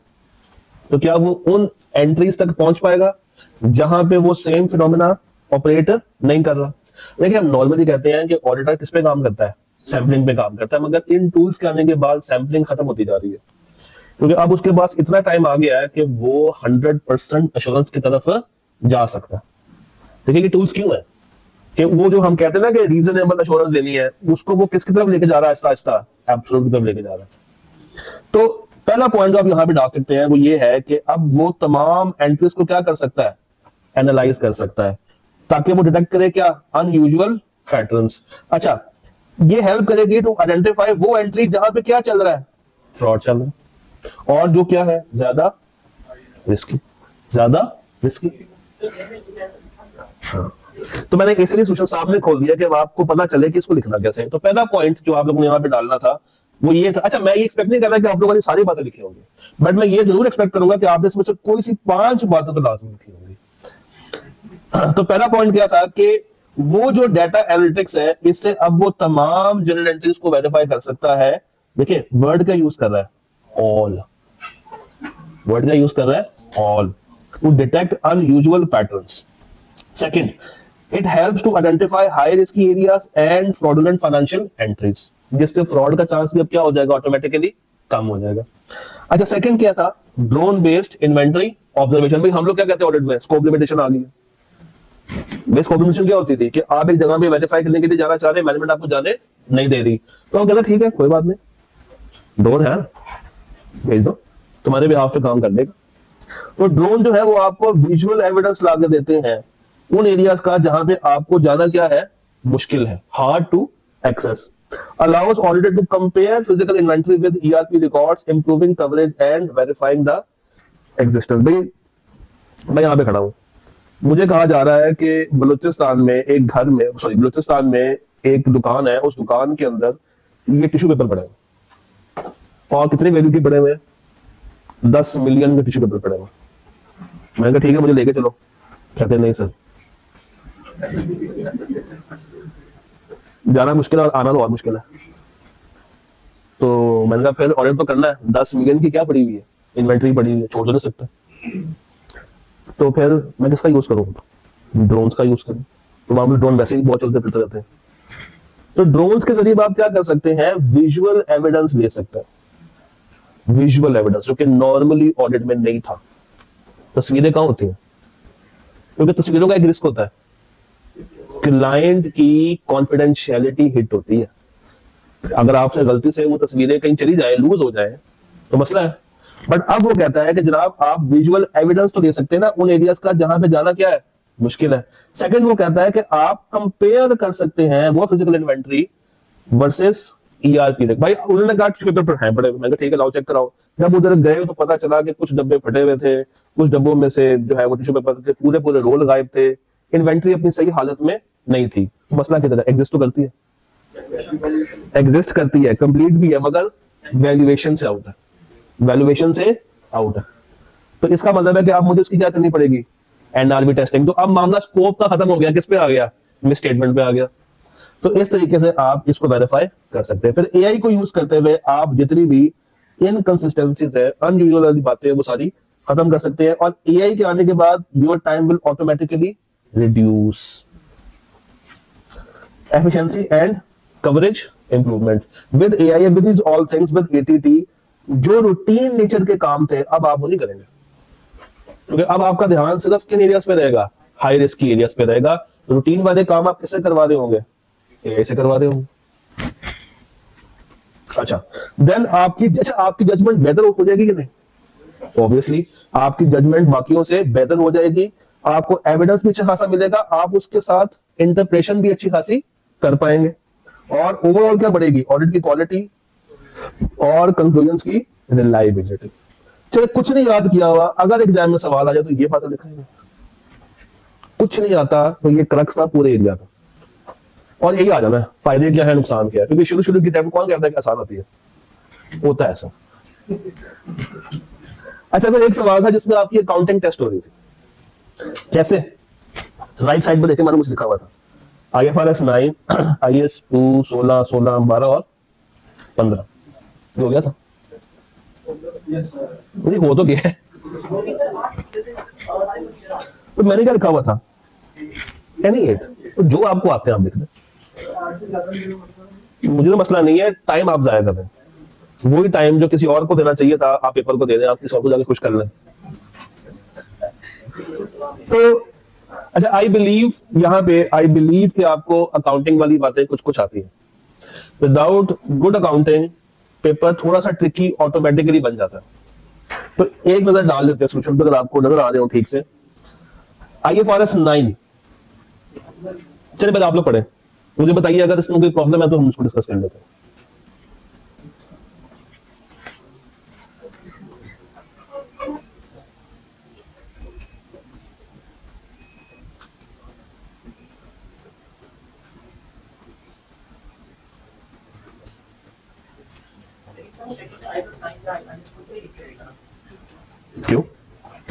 तो क्या वो उन एंट्रीज तक पहुंच पाएगा जहां पे वो सेम फिनोमेना ऑपरेट नहीं कर रहा। देखिए हम नॉर्मली कहते हैं कि ऑडिटर किस पे काम करता है, सैंपलिंग पे काम करता है, मगर इन टूल्स के आने के बाद सैंपलिंग खत्म होती जा रही है, क्योंकि अब उसके पास इतना टाइम आ गया है कि वो 100% एश्योरेंस की तरफ जा सकता है। देखिए ये टूल्स क्यों है कि वो जो हम कहते हैं ना कि रीजनेबल एश्योरेंस देनी है, उसको वो किसकी तरफ लेके जा रहा है, आहिस्ता आहिस्ता एब्सोल्यूट की तरफ लेके जा रहा है। तो पहला पॉइंट जो आप यहां पे डाल सकते हैं वो ये है कि अब वो तमाम एंट्रीज को क्या कर सकता है, एनालाइज कर सकता है, ताकि वो डिटेक्ट करे क्या, अनयूजुअल पैटर्न्स। अच्छा, ये हेल्प करेगी टू आइडेंटिफाई वो एंट्री जहां पे क्या चल रहा है, फ्रॉड चल रहा है, और जो क्या है ज्यादा रिस्की, ज्यादा रिस्की। हाँ। तो मैंने इसलिए सूचना सामने खोल दिया कि आपको पता चले कि इसको लिखना कैसे है। तो पहला पॉइंट जो आप लोगों ने यहाँ पे डालना था वो ये था। अच्छा, मैं ये एक्सपेक्ट नहीं करता कि आप लोगों ने सारी बातें लिखी होंगी, बट मैं ये जरूर एक्सपेक्ट करूंगा कि आपने इसमें से कोई सी 5 बातें तो लाजमी लिखी होंगी। तो पहला पॉइंट क्या था कि वो जो डाटा एनालिटिक्स है, इससे अब वो तमाम जनरल एंट्रीज को वेरीफाई कर सकता है। देखिए वर्ड का यूज कर रहा है, ऑल, वर्ड का यूज कर रहा है all, to detect unusual patterns. Second, it helps to identify high risky areas and fraudulent financial entries, जिससे फ्रॉड का चांस भी अब क्या हो जाएगा, ऑटोमेटिकली कम हो जाएगा। अच्छा, सेकंड क्या था, ड्रोन बेस्ड इन्वेंटरी ऑब्जर्वेशन। भाई हम लोग क्या कहते हैं ऑडिट में, स्कोप लिमिटेशन आ गई है। बेस स्कोप लिमिटेशन क्या होती थी कि आप एक जगह पे वेरीफाई करने के लिए जाना चाह रहे हैं, मैनेजमेंट आपको जाने नहीं दे रही, तो हम कहते हैं ठीक है कोई बात नहीं, ड्रोन है भेज दो, तुम्हारे भी हाथ पे काम कर देगा। तो ड्रोन जो है वो आपको विजुअल एविडेंस ला के देते हैं उन एरियाज का जहां पे आपको जाना क्या है, मुश्किल है, hard to access. allows auditor to compare physical inventory with ERP records, improving coverage and verifying the existence। भाई मैं यहाँ पे खड़ा हूँ, मुझे कहा जा रहा है कि बलूचिस्तान में एक घर में, बलूचिस्तान में एक दुकान है, उस दुकान के अंदर ये टिश्यू पेपर पड़े हैं, और कितने वैल्यू के पड़े हुए हैं, 10 मिलियन के टिश्यू पेपर पड़े हुए। मैंने कहा ठीक है मुझे लेके चलो, कहते नहीं सर जाना मुश्किल है और आना तो और मुश्किल है। तो मैंने कहा फिर ऑडिट तो करना है, 10 मिलियन की क्या पड़ी हुई है, इन्वेंट्री पड़ी हुई है, छोड़ तो नहीं सकता। तो फिर मैं किसका यूज करूँ, ड्रोन्स का यूज करूँ। तो वहां पर ड्रोन वैसे ही बहुत चलते फिरते रहते हैं। तो ड्रोन्स के जरिए आप क्या कर सकते हैं, विजुअल एविडेंस ले सकते हैं, विजुअल एविडेंस जो कि नॉर्मली ऑडिट में नहीं था। तस्वीरें कहां होती हैं, क्योंकि तस्वीरों का एक रिस्क होता है, क्लाइंट की कॉन्फिडेंशियलिटी हिट होती है। अगर आपसे गलती से वो तस्वीरें कहीं चली जाए, लूज हो जाए, तो मसला है। बट अब वो कहता है कि जनाब आप विजुअल एविडेंस तो दे सकते हैं ना उन एरियाज का जहां पे जाना क्या है, मुश्किल है। सेकंड वो कहता है कि आप कंपेयर कर सकते हैं वो फिजिकल इन्वेंट्री वर्सेस ईआरपी। भाई उन्होंने कहा टिश्यू पेपर है बड़े, मैंने कहा ठीक है लाओ चेक कराओ। जब उधर गए तो पता चला कि कुछ डब्बे फटे हुए थे, कुछ डब्बों में से जो है वो टिश्यू पेपर के पूरे पूरे रोल गायब थे, इन्वेंट्री अपनी सही हालत में नहीं थी। मसला किधर है, एग्जिस्ट तो करती है, एग्जिस्ट करती है, कंप्लीट भी है, मगर वैल्यूएशन से आउट है, वैल्यूएशन से आउट है। तो इसका मतलब है कि अब मुझे उसकी क्या करनी पड़ेगी, एनआरबी टेस्टिंग। तो अब मामला स्कोप का खत्म हो गया, किस पे आ गया, मिस स्टेटमेंट पे आ गया। तो इस तरीके से आप इसको वेरीफाई कर सकते हैं। फिर एआई को यूज करते हुए आप जितनी भी इनकंसिस्टेंसीज है, अनयूजुअल वाली बातें, वो सारी खत्म कर सकते हैं। और एआई के आने के बाद your time will automatically reduce, efficiency and coverage improvement with AI and with this all things. With ATT जो रूटीन नेचर के काम थे अब आप वो नहीं करेंगे, क्योंकि अब आपका ध्यान सिर्फ किन एरियाज पे रहेगा, हाई रिस्क की एरियाज पे रहेगा। रूटीन वाले काम आप किससे करवा रहे होंगे, एआई से करवा रहे होंगे। अच्छा देन आपकी जजमेंट बेहतर हो जाएगी कि नहीं, ऑब्वियसली आपकी जजमेंट बाकियों से बेहतर हो जाएगी, आपको एविडेंस भी अच्छा खासा मिलेगा, आप उसके साथ इंटरप्रेशन भी अच्छी खासी कर पाएंगे, और ओवरऑल क्या बढ़ेगी, ऑडिट की क्वालिटी और कंक्लूजन्स की रिलायबिलिटी। चलिए कुछ नहीं याद किया हुआ, अगर एग्जाम में सवाल आ जाए तो ये बातें लिखाएंगे, कुछ नहीं आता तो ये क्रक्स था पूरे एरिया का, और यही आ जाना है फायदे क्या है नुकसान क्या है। क्योंकि शुरू की टाइम कौन कहता है कि आसान होती है, होता है ऐसा। अच्छा तो एक सवाल था जिसमें आपकी अकाउंटिंग टेस्ट हो रही थी, कैसे, राइट साइड पर देखिए मैंने कुछ लिखा हुआ था, IFRS 9, IAS 2, 16, 12 और 15 हो गया था, नहीं हो तो गया है। तो मैंने क्या लिखा हुआ था, एनी 8, तो जो आपको आते हैं आप लिख दें,
आठ से ज्यादा मेरे मसला नहीं।
मुझे तो मसला नहीं है, टाइम आप जाया कर रहे हैं, वही टाइम जो किसी और को देना चाहिए था आप पेपर को दे दें, आप किसी और को जाके खुश कर लें। तो अच्छा, आई बिलीव यहाँ पे, आई बिलीव कि आपको अकाउंटिंग वाली बातें कुछ कुछ आती है। विदाउट गुड अकाउंटिंग पेपर थोड़ा सा ट्रिकी ऑटोमेटिकली बन जाता है। तो एक नजर डाल लेते हैं सोल्यूशन पे, अगर आपको नजर आ रहे हो ठीक से। IFRS 9, चलिए पहले आप लोग पढ़े, मुझे बताइए अगर इसमें कोई प्रॉब्लम है तो हम इसको डिस्कस कर लेते हैं। क्यों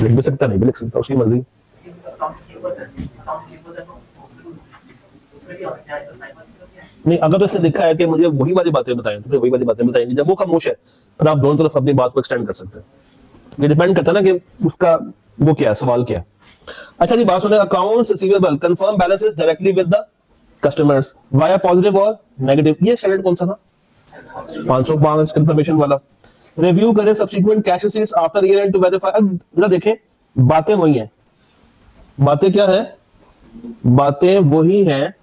लिख भी सकता, नहीं भी लिख सकता, उसकी मर्जी। नहीं, अगर तो इसने लिखा है कि मुझे वही वाली बातें बताएं तो फिर वही वाली बातें बताएंगे। जब वो खामोश है फिर आप दोनों तरफ अपनी बात को एक्सटेंड कर सकते हैं। ये डिपेंड करता है ना कि उसका वो क्या है, सवाल क्या है। अच्छा जी, बात सुने। Accounts receivable confirm balances directly with the customers via positive और नेगेटिव। ये स्टैंडर्ड कौन सा था, 505 कंफर्मेशन वाला। रिव्यू करें subsequent cash receipts after year end to verify. अब जरा देखें, बातें वही हैं। बातें क्या है, बातें वही हैं।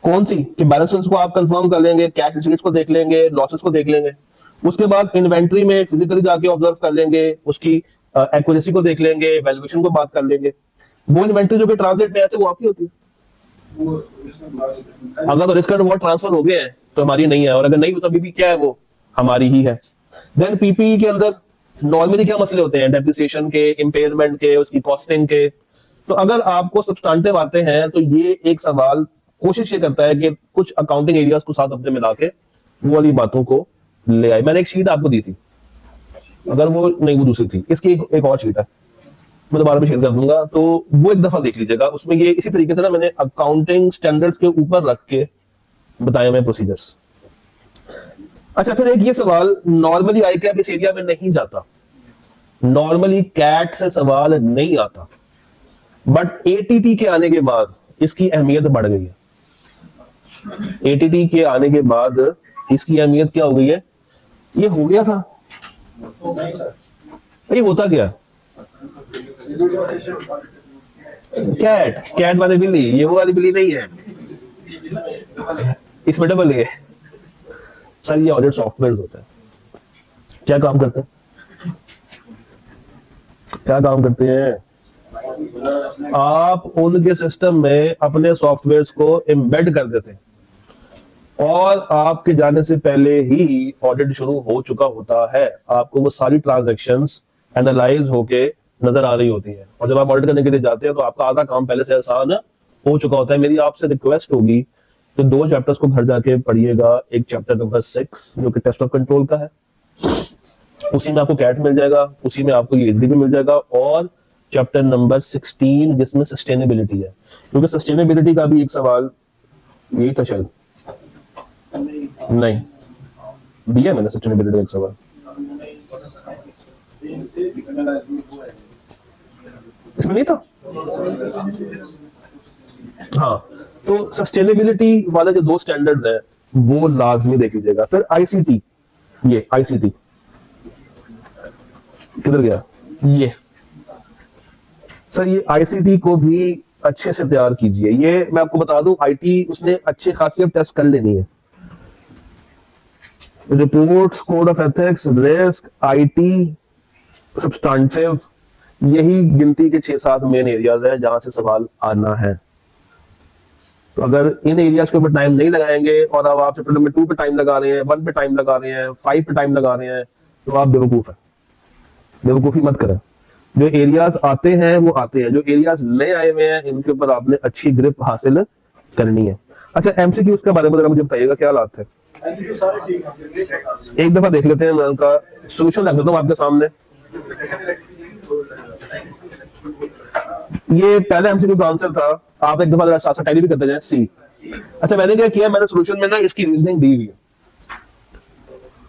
कौन सी कि बैलेंसेस को आप कंफर्म कर लेंगे, कैश रिसीट्स को देख लेंगे, लॉसेस को देख लेंगे, उसके बाद इन्वेंट्री में फिजिकली जाके ऑब्जर्व कर लेंगे, उसकी एक्यूरेसी को देख लेंगे, वैल्यूएशन को बात कर लेंगे। वो इन्वेंट्री जो कि ट्रांसलेट में आती है वो आपकी होती है।
वो इसमें बाहर से
अगर तो रिस्क एंड रिवॉर्ड ट्रांसफर हो गए हैं तो हमारी नहीं है, और अगर नहीं हो तो अभी भी क्या है, वो हमारी ही है। देन पीपीई के अंदर नॉर्मली क्या मसले होते हैं, डेप्रिसिएशन के, इंपेयरमेंट के, उसकी कॉस्टिंग के। तो अगर आपको सब्सटेंटिव आते हैं तो ये एक सवाल कोशिश ये करता है कि कुछ अकाउंटिंग एरियाज को साथ अपने मिला के वो वाली बातों को ले आए। मैंने एक शीट आपको दी थी, अगर वो नहीं, वो दूसरी थी, इसकी एक और शीट है, मैं दोबारा भी शेयर कर दूंगा, तो वो एक दफा देख लीजिएगा। उसमें ये इसी तरीके से ना मैंने अकाउंटिंग स्टैंडर्ड्स के ऊपर रख के बताए हुए प्रोसीजर्स। अच्छा, फिर एक ये सवाल, नॉर्मली आईकैप इस एरिया में नहीं जाता, नॉर्मली कैट से सवाल नहीं आता, बट एटीटी के आने के बाद इसकी अहमियत बढ़ गई है। एटीटी के आने के बाद इसकी अहमियत क्या हो गई है, ये हो गया था,
नहीं सर,
ये होता क्या, कैट, कैट वाली बिल्ली, ये वो वाली बिल्ली नहीं है, इसमें डबल है। सर ये ऑडिट सॉफ्टवेयर होता है, क्या काम करते हैं, क्या काम करते हैं, आप उनके सिस्टम में अपने सॉफ्टवेयर्स को एम्बेड कर देते हैं और आपके जाने से पहले ही ऑडिट शुरू हो चुका होता है। आपको वो सारी ट्रांजैक्शंस एनालाइज होके नजर आ रही होती है, और जब आप ऑडिट करने के लिए जाते हैं तो आपका आधा काम पहले से आसान हो चुका होता है। मेरी आपसे रिक्वेस्ट होगी कि 2 चैप्टर्स को घर जाके पढ़िएगा। एक चैप्टर नंबर 6 जो कि टेस्ट ऑफ कंट्रोल का है, उसी में आपको कैट मिल जाएगा, उसी में आपको ये भी मिल जाएगा, और चैप्टर नंबर 16 जिसमें सस्टेनेबिलिटी है, क्योंकि सस्टेनेबिलिटी का भी एक सवाल यही था शायद, नहीं दिया मैंने सस्टेनेबिलिटी का एक सवाल, इसमें नहीं था। हाँ, तो सस्टेनेबिलिटी वाले जो 2 स्टैंडर्ड्स हैं वो लाजमी देख लीजिएगा। फिर आईसीटी, ये आईसीटी किधर गया, ये सर ये आईसीटी को भी अच्छे से तैयार कीजिए। ये मैं आपको बता दूं, आईटी उसने अच्छी खासी टेस्ट कर लेनी है। Reports, code of ethics, risk, IT, substantive, यही गिनती के 6-7 मेन एरियाज है जहां से सवाल आना है। तो अगर इन एरियाज के ऊपर टाइम नहीं लगाएंगे और अब आप चैप्टर नंबर 2 पे टाइम लगा रहे हैं, 1 पे टाइम लगा रहे हैं, 5 पे टाइम लगा रहे हैं, तो आप बेवकूफ है। बेवकूफी मत करें। जो एरियाज आते हैं वो आते हैं, जो एरियाज नए आए हुए हैं इनके ऊपर आपने अच्छी ग्रिप हासिल करनी है। अच्छा, एमसीक्यूज के बारे में जरा मुझे बताइएगा क्या हालात है।
एमसीक्यू सारे ठीक हैं,
एक दफा देख लेते हैं, मैं उनका सोल्यूशन रख देता हूं आपके सामने। ये पहला एमसीक्यू का आंसर था, आप एक दफा जरा साथ टैली भी करते जाएं। सी। अच्छा, मैंने क्या किया, मैंने सोल्यूशन में ना इसकी रीजनिंग दी हुई है।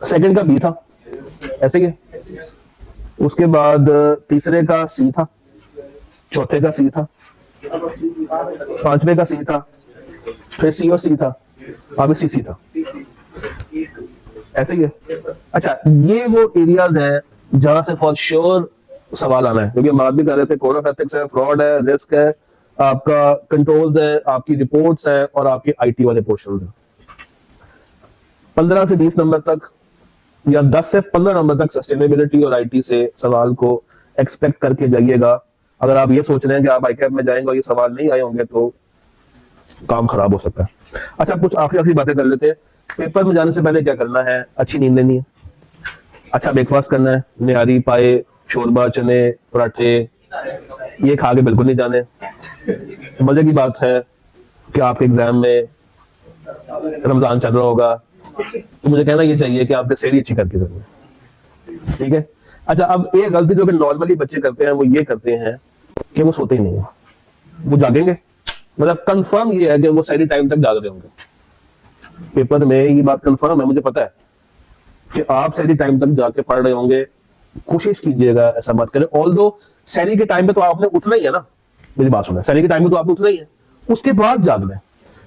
सेकंड का बी था, ऐसे के, उसके बाद तीसरे का सी था, चौथे का सी था, पांचवे का सी था, फिर सी और सी था, अभी सी था, ऐसे ही है। अच्छा, ये वो एरियाज हैं जहां से फॉर श्योर सवाल आना है, क्योंकि हम बात भी कर रहे थे कोड ऑफ एथिक्स है, फ्रॉड है, रिस्क है, आपका कंट्रोल्स है, आपकी रिपोर्ट्स है और आपके आईटी वाले पोर्शन है। 15 से 20 नंबर तक या 10 से 15 नंबर तक सस्टेनेबिलिटी और आईटी से सवाल को एक्सपेक्ट करके जाइएगा। अगर आप ये सोच रहे हैं कि आप आईकैप में जाएंगे और ये सवाल नहीं आए होंगे तो काम खराब हो सकता है। अच्छा, कुछ आखिरी बातें कर लेते हैं। पेपर में जाने से पहले क्या करना है? अच्छी नींद लेनी है, अच्छा ब्रेकफास्ट करना है, निहारी, पाए, शोरबा, चने, पराठे, ये खा के बिल्कुल नहीं जाने। मजे की बात है कि आपके एग्जाम में रमजान चल रहा होगा, तो मुझे कहना ये चाहिए कि आपने सेहरी अच्छी करके करनी है, ठीक है। अच्छा, अब एक गलती जो कि नॉर्मली बच्चे करते हैं वो ये करते हैं कि वो सोते ही नहीं है, वो जागेंगे, मतलब कंफर्म ये है कि वो सही टाइम तक जाग रहे होंगे। पेपर में ये बात कंफर्म है, मुझे पता है कि आप सही टाइम तक जाके पढ़ रहे होंगे। कोशिश कीजिएगा ऐसा मत करें। ऑल्दो सैरी के टाइम पे तो आपने उठना ही है ना, मेरी बात सुना, सैरी के टाइम पे तो आपने उठना ही है, उसके बाद जागना है।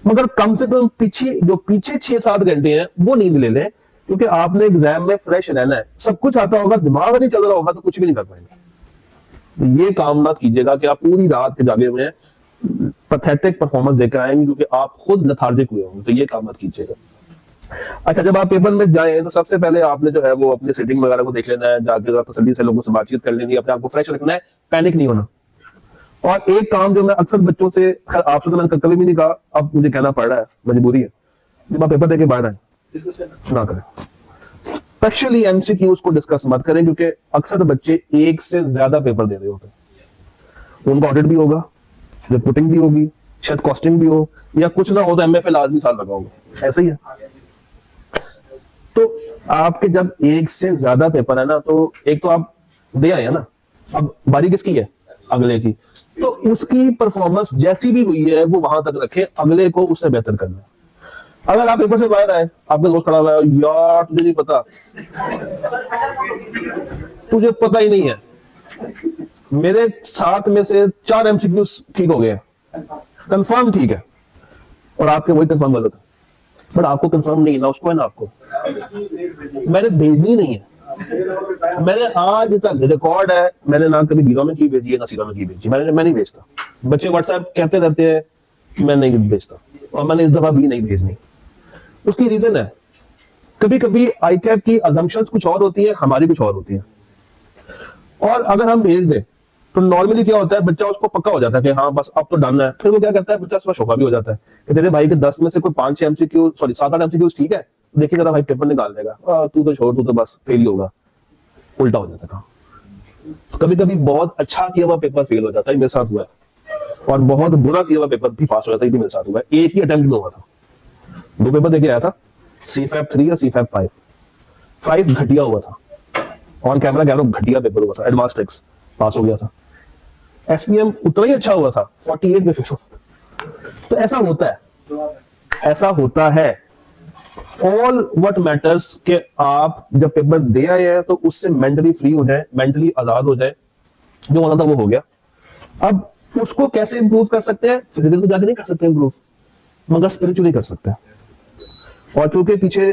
मगर कम से कम पीछे 6-7 घंटे हैं वो नींद ले लें, क्योंकि आपने एग्जाम में फ्रेश रहना है। सब कुछ आता होगा, दिमाग नहीं चल रहा होगा तो कुछ भी नहीं कर पाएंगे। ये काम मत कीजिएगा कि आप पूरी रात के जागे हुए हैं, पैथेटिक परफॉर्मेंस देकर आएंगे क्योंकि आप खुद लेथार्जिक हुए होंगे, तो ये काम मत कीजिएगा। अच्छा, जब आप पेपर में जाएं तो सबसे पहले आपने जो है वो अपनी सिटिंग वगैरह को देख लेना है, जाके तसल्ली से लोगों से बातचीत कर लेनी है, अपने आप को फ्रेश रखना है, पैनिक नहीं होना। और एक काम जो मैं अक्सर बच्चों से, खैर आपसे तो मैंने कभी भी नहीं कहा, अब मुझे कहना पड़ रहा है, मजबूरी है, जब आप पेपर देके बाहर आए ना करें, स्पेशली एमसीक्यूज को डिस्कस मत करें, क्योंकि अक्सर बच्चे एक से ज्यादा पेपर दे रहे होते हैं। उनका ऑडिट भी होगा, रिपोर्टिंग भी होगी, शायद कॉस्टिंग भी हो, या कुछ ना हो तो एमएफए लाजमी साल लगा होगा, ऐसा ही है। तो आपके जब एक से ज्यादा पेपर है ना, तो एक तो आप दे आए हैं ना, अब बारी किसकी है? अगले की। तो उसकी परफॉर्मेंस जैसी भी हुई है वो वहां तक रखें, अगले को उससे बेहतर करना है। अगर आप पेपर से बाहर आए, आपका दोस्त खड़ा हुआ है, यार तुझे नहीं पता, तुझे पता ही नहीं है, मेरे 7 में से 4 एमसीक्यू ठीक हो गए, कंफर्म ठीक है, और आपके वही कंफर्म गलत है। बट आपको कंफर्म नहीं ना, उसको है ना, आपको मैंने भेजनी नहीं है। मैंने आज तक रिकॉर्ड है, मैंने ना कभी जीरो में की भेजी है ना सीरो में की भेजी, मैं नहीं भेजता। बच्चे व्हाट्सएप कहते रहते हैं, मैं नहीं भेजता, और मैंने इस दफा भी नहीं भेजनी। उसकी रीजन है, कभी कभी आईकैप की अजम्पशंस कुछ और होती है, हमारी कुछ और होती है। और अगर हम भेज दें तो नॉर्मली क्या होता है, बच्चा उसको पक्का हो जाता है कि हाँ बस अब तो डन है। फिर वो क्या करता है, बच्चा उसका शोभा भी हो जाता है कि तेरे भाई के 10 में से कोई 5-6 एमसीक्यू, सॉरी 7-8 एमसीक्यू ठीक है, देखिए जरा भाई पेपर निकाल देगा, तू तो छोड़, तू तो बस फेल ही होगा। उल्टा हो जाता है। तो कभी कभी बहुत अच्छा किया हुआ पेपर फेल हो जाता है, मेरे साथ हुआ है, और बहुत बुरा किया हुआ पेपर भी पास हो जाता है, मेरे साथ हुआ है। एक ही अटेम्प्ट में हुआ था, 2 पेपर देके आया था, CFAP 3 और CFAP 5। 5 घटिया हुआ था, ऑन कैमरा कह रहा हूं, घटिया पेपर हुआ था। एडवांस टेक्स पास हो गया था, SPM उतना ही अच्छा हुआ था, 48 में फिक्स हुआ था। तो ऐसा होता है, ऐसा होता है। ऑल व्हाट मैटर्स कि आप जब पेपर दे आए हैं तो उससे मेंटली फ्री हो जाए, मेंटली आजाद हो जाए, जो होना था वो हो गया। अब उसको कैसे इंप्रूव कर सकते हैं? फिजिकली तो जाके नहीं कर सकते इंप्रूव, मगर स्पिरिचुअली कर सकते हैं। और चूंकि पीछे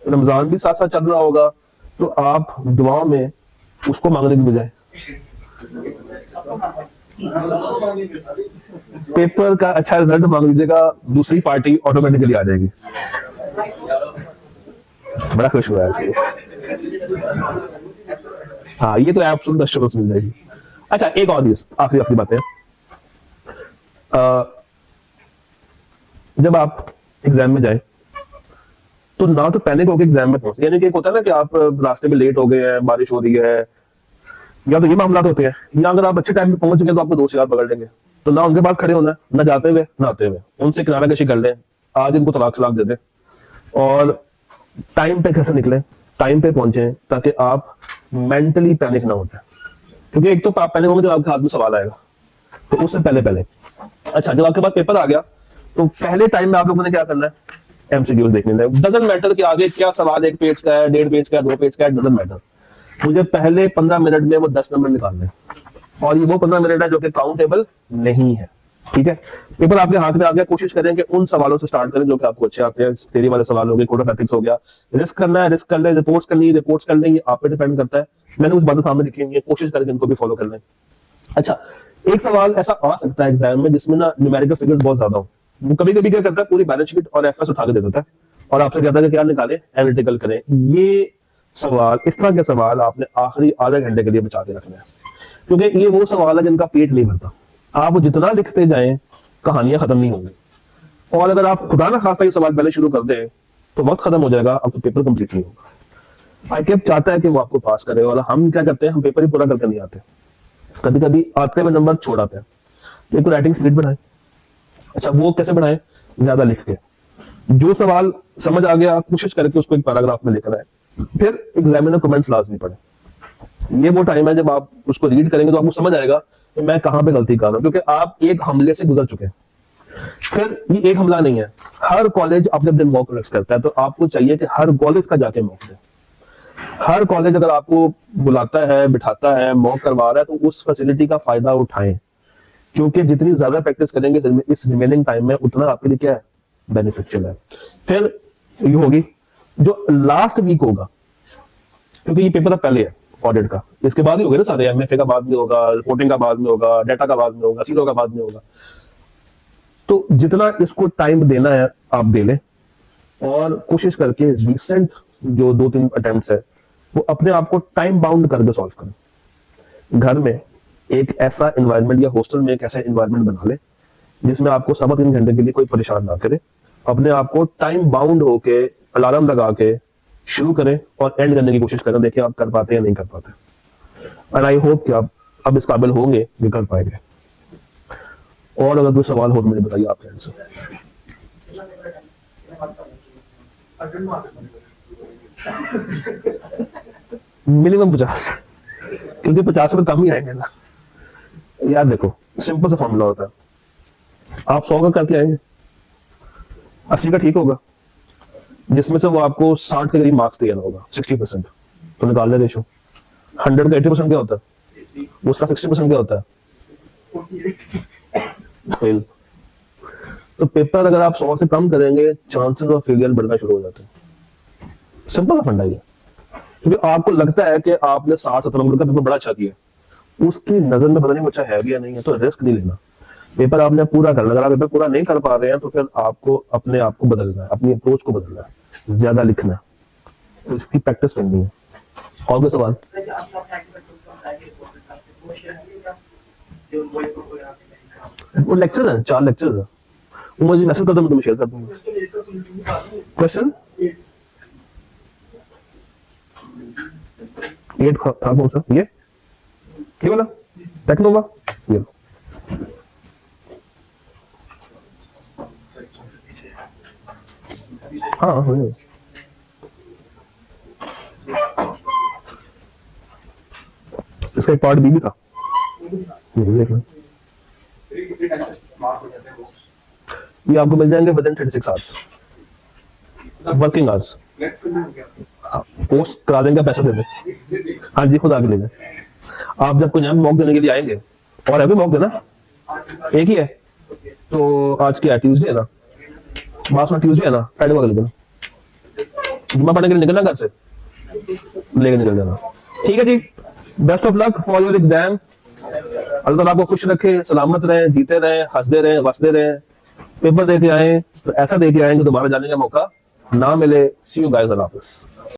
रमजान भी साथ साथ चल रहा होगा, तो आप दुआओं में उसको मांगने की बजाय पेपर का अच्छा रिजल्ट मांग लीजिएगा, दूसरी पार्टी ऑटोमेटिकली आ जाएगी। बड़ा खुश हुआ है। हाँ, ये तो ऐप सुन 10% मिल जाएगी। अच्छा, एक और चीज, आखिरी बात है, जब आप एग्जाम में जाए तो ना तो पैनिक होकर एग्जाम में पहुंचे, यानी कि एक होता है ना कि आप रास्ते में लेट हो गए हैं, बारिश हो रही है, या तो ये मामला होते हैं, या अगर आप अच्छे टाइम पे पहुंच गए तो आपको 2 यार पकड़ लेंगे, तो ना उनके पास खड़े होना है, ना जाते हुए ना आते हुए, उनसे किनारा कशी कर लें, आज इनको तलाक दे दें, और टाइम पे कैसे निकले, टाइम पे पहुंचे, ताकि आप मेंटली पैनिक ना हो जाए। क्योंकि एक तो आप पैनिक होंगे जब आपके हाथ में सवाल आएगा, तो उससे पहले अच्छा जब आपके पास पेपर आ गया तो पहले टाइम में आप लोगों ने क्या करना है, एमसीक्यूज देखने हैं। डजंट मैटर कि आगे क्या सवाल 1 पेज का है, 1.5 पेज का है, 2 पेज का है, डजंट मैटर। मुझे पहले 15 मिनट में वो 10 नंबर निकालने, और ये वो 15 मिनट है जो कि काउंटेबल नहीं है। ठीक है, पेपर आपके हाथ में आ गया, कोशिश करें कि उन सवालों से स्टार्ट करें जो कि आपको अच्छे आते हैं। थ्योरी वाले सवाल हो गए, कोड ऑफ एथिक्स हो गया, रिस्क करना है रिस्क कर लें, रिपोर्ट्स करनी है रिपोर्ट्स कर लें, ये आप पे डिपेंड करता है। मैंने कुछ बातें सामने लिखी हुई है, कोशिश करके इनको भी फॉलो कर लें। अच्छा, एक सवाल ऐसा आ सकता है एग्जाम में जिसमें ना न्यूमेरिकल फिगर्स बहुत ज्यादा हो, वो कभी कभी क्या करता है पूरी बैलेंस शीट और एफएस उठा के दे देता है और आपसे कहता है कि क्या निकाले, एनालिटिकल करें। ये सवाल, इस तरह के सवाल आपने आखिरी आधे घंटे के लिए बचा के रखना है, क्योंकि ये वो सवाल है जिनका पेट नहीं भरता। आप जितना लिखते जाएं कहानियां खत्म नहीं होंगी, और अगर आप खुदा ना खास्ता ये सवाल पहले शुरू कर दें तो वक्त खत्म हो जाएगा, आपको पेपर कंप्लीट नहीं होगा। आईकेएफ चाहता है कि वो आपको पास करे, और हम क्या करते हैं, हम पेपर ही पूरा करके नहीं आते, कभी कभी आते हुए नंबर छोड़ आते हैं। तो एक राइटिंग स्पीड बढ़ाएं। अच्छा, वो कैसे बढ़ाएं? ज्यादा लिख के, जो सवाल समझ आ गया कोशिश करके उसको एक पैराग्राफ में लेकर आए। फिर एग्जामिनर कमेंट्स लाजमी पढ़े। ये वो टाइम है जब आप उसको रीड करेंगे तो आपको समझ आएगा कि मैं कहां पे गलती कर रहा हूं, क्योंकि आप एक हमले से गुजर चुके हैं। फिर ये एक हमला नहीं है, हर कॉलेज अपने अपने मॉक कनेक्ट करता है, तो आपको चाहिए कि हर कॉलेज का जाके मॉक दें। हर कॉलेज अगर आपको बुलाता है, बिठाता है, मॉक करवा रहा है, तो उस फैसिलिटी का फायदा उठाएं, क्योंकि जितनी ज्यादा प्रैक्टिस करेंगे इस रिमेनिंग टाइम में उतना आपके लिए क्या है, बेनिफिशियल है। फिर ये होगी जो लास्ट वीक होगा, क्योंकि ये पेपर पहले है ऑडिट का, इसके बाद ही होगा ना सारे, एमएफए का बाद में होगा, रिपोर्टिंग का बाद में होगा, डाटा का बाद में होगा, सीरो का बाद में होगा। तो जितना इसको टाइम देना है आप दे लें, और कोशिश करके रिसेंट जो 2-3 अटेम्प्ट्स है वो अपने आप को टाइम बाउंड करके सॉल्व करें। घर में एक ऐसा एनवायरनमेंट या हॉस्टल में एक ऐसा एनवायरनमेंट बना ले जिसमें आपको 3.25 घंटे के लिए कोई परेशान ना करे। अपने आप को टाइम बाउंड होके अलार्म लगा के शुरू करें और एंड करने की कोशिश करें। देखिए आप कर पाते हैं या नहीं कर पाते, एंड आई होप कि आप अब इस काबिल होंगे कि कर पाएंगे। और अगर कोई सवाल हो तो मुझे बताइए आपके आंसर। मिनिमम 50, क्योंकि 50 में कम ही आएंगे ना यार। देखो सिंपल सा फॉर्मूला होता है, आप 100 का करके आएंगे, 80 का ठीक होगा, जिसमें से वो आपको 60 के करीब मार्क्स देना होगा, 60%, तो निकाल ले रेशो। 100 का 80% क्या होता है, उसका 60% क्या होता है, फेल। तो पेपर अगर आप 100 से कम करेंगे, चांसेस ऑफ फेलियर बढ़ना शुरू हो जाते हैं। सिंपल सा फंडा है, क्योंकि आपको लगता है कि आपने 60-70 नंबर का पेपर बड़ा अच्छा किया, उसकी नजर में पता नहीं अच्छा है भी या नहीं है, तो रिस्क नहीं लेना। पेपर आपने पूरा करना, अगर आप पेपर पूरा नहीं कर पा रहे हैं तो फिर आपको अपने आप को बदलना है, अपनी अप्रोच को बदलना है, ज्यादा लिखना है, तो इसकी प्रैक्टिस करनी है। और कोई सवाल? वो लेक्चर्स हैं, 4 लेक्चर्स हैं, वो मुझे मैसेज कर दो, मैं तुम्हें शेयर कर दूंगा। क्वेश्चन 8 था कौन सा, ये वाला टेक्नोवा, ये हाँ इसका एक पार्ट बी भी था, ये देख लो। ये आपको मिल जाएंगे within 36 hours, working hours. Post करा देंगे, पैसा दे दें, हाँ जी खुद आके ले जाए। आप जब कोई मॉक देने के लिए आएंगे, और है कोई मॉक देना, एक ही है, तो आज क्या ट्यूसडे है ना, मार्च में ट्यूसडे है ना, फ्राइडे को ले देना, जुम्मा पढ़ने के लिए निकलना घर से, लेके निकल जाना। ठीक है जी, best of luck for your exam. अल्लाह ताला आपको खुश रखे, सलामत रहे, जीते रहे, हंसते रहे, वसते रहे। पेपर दे के आए तो ऐसा दे के आएंगे दोबारा जाने का मौका ना मिले। सी यू गाइस, अल्लाह हाफिज़।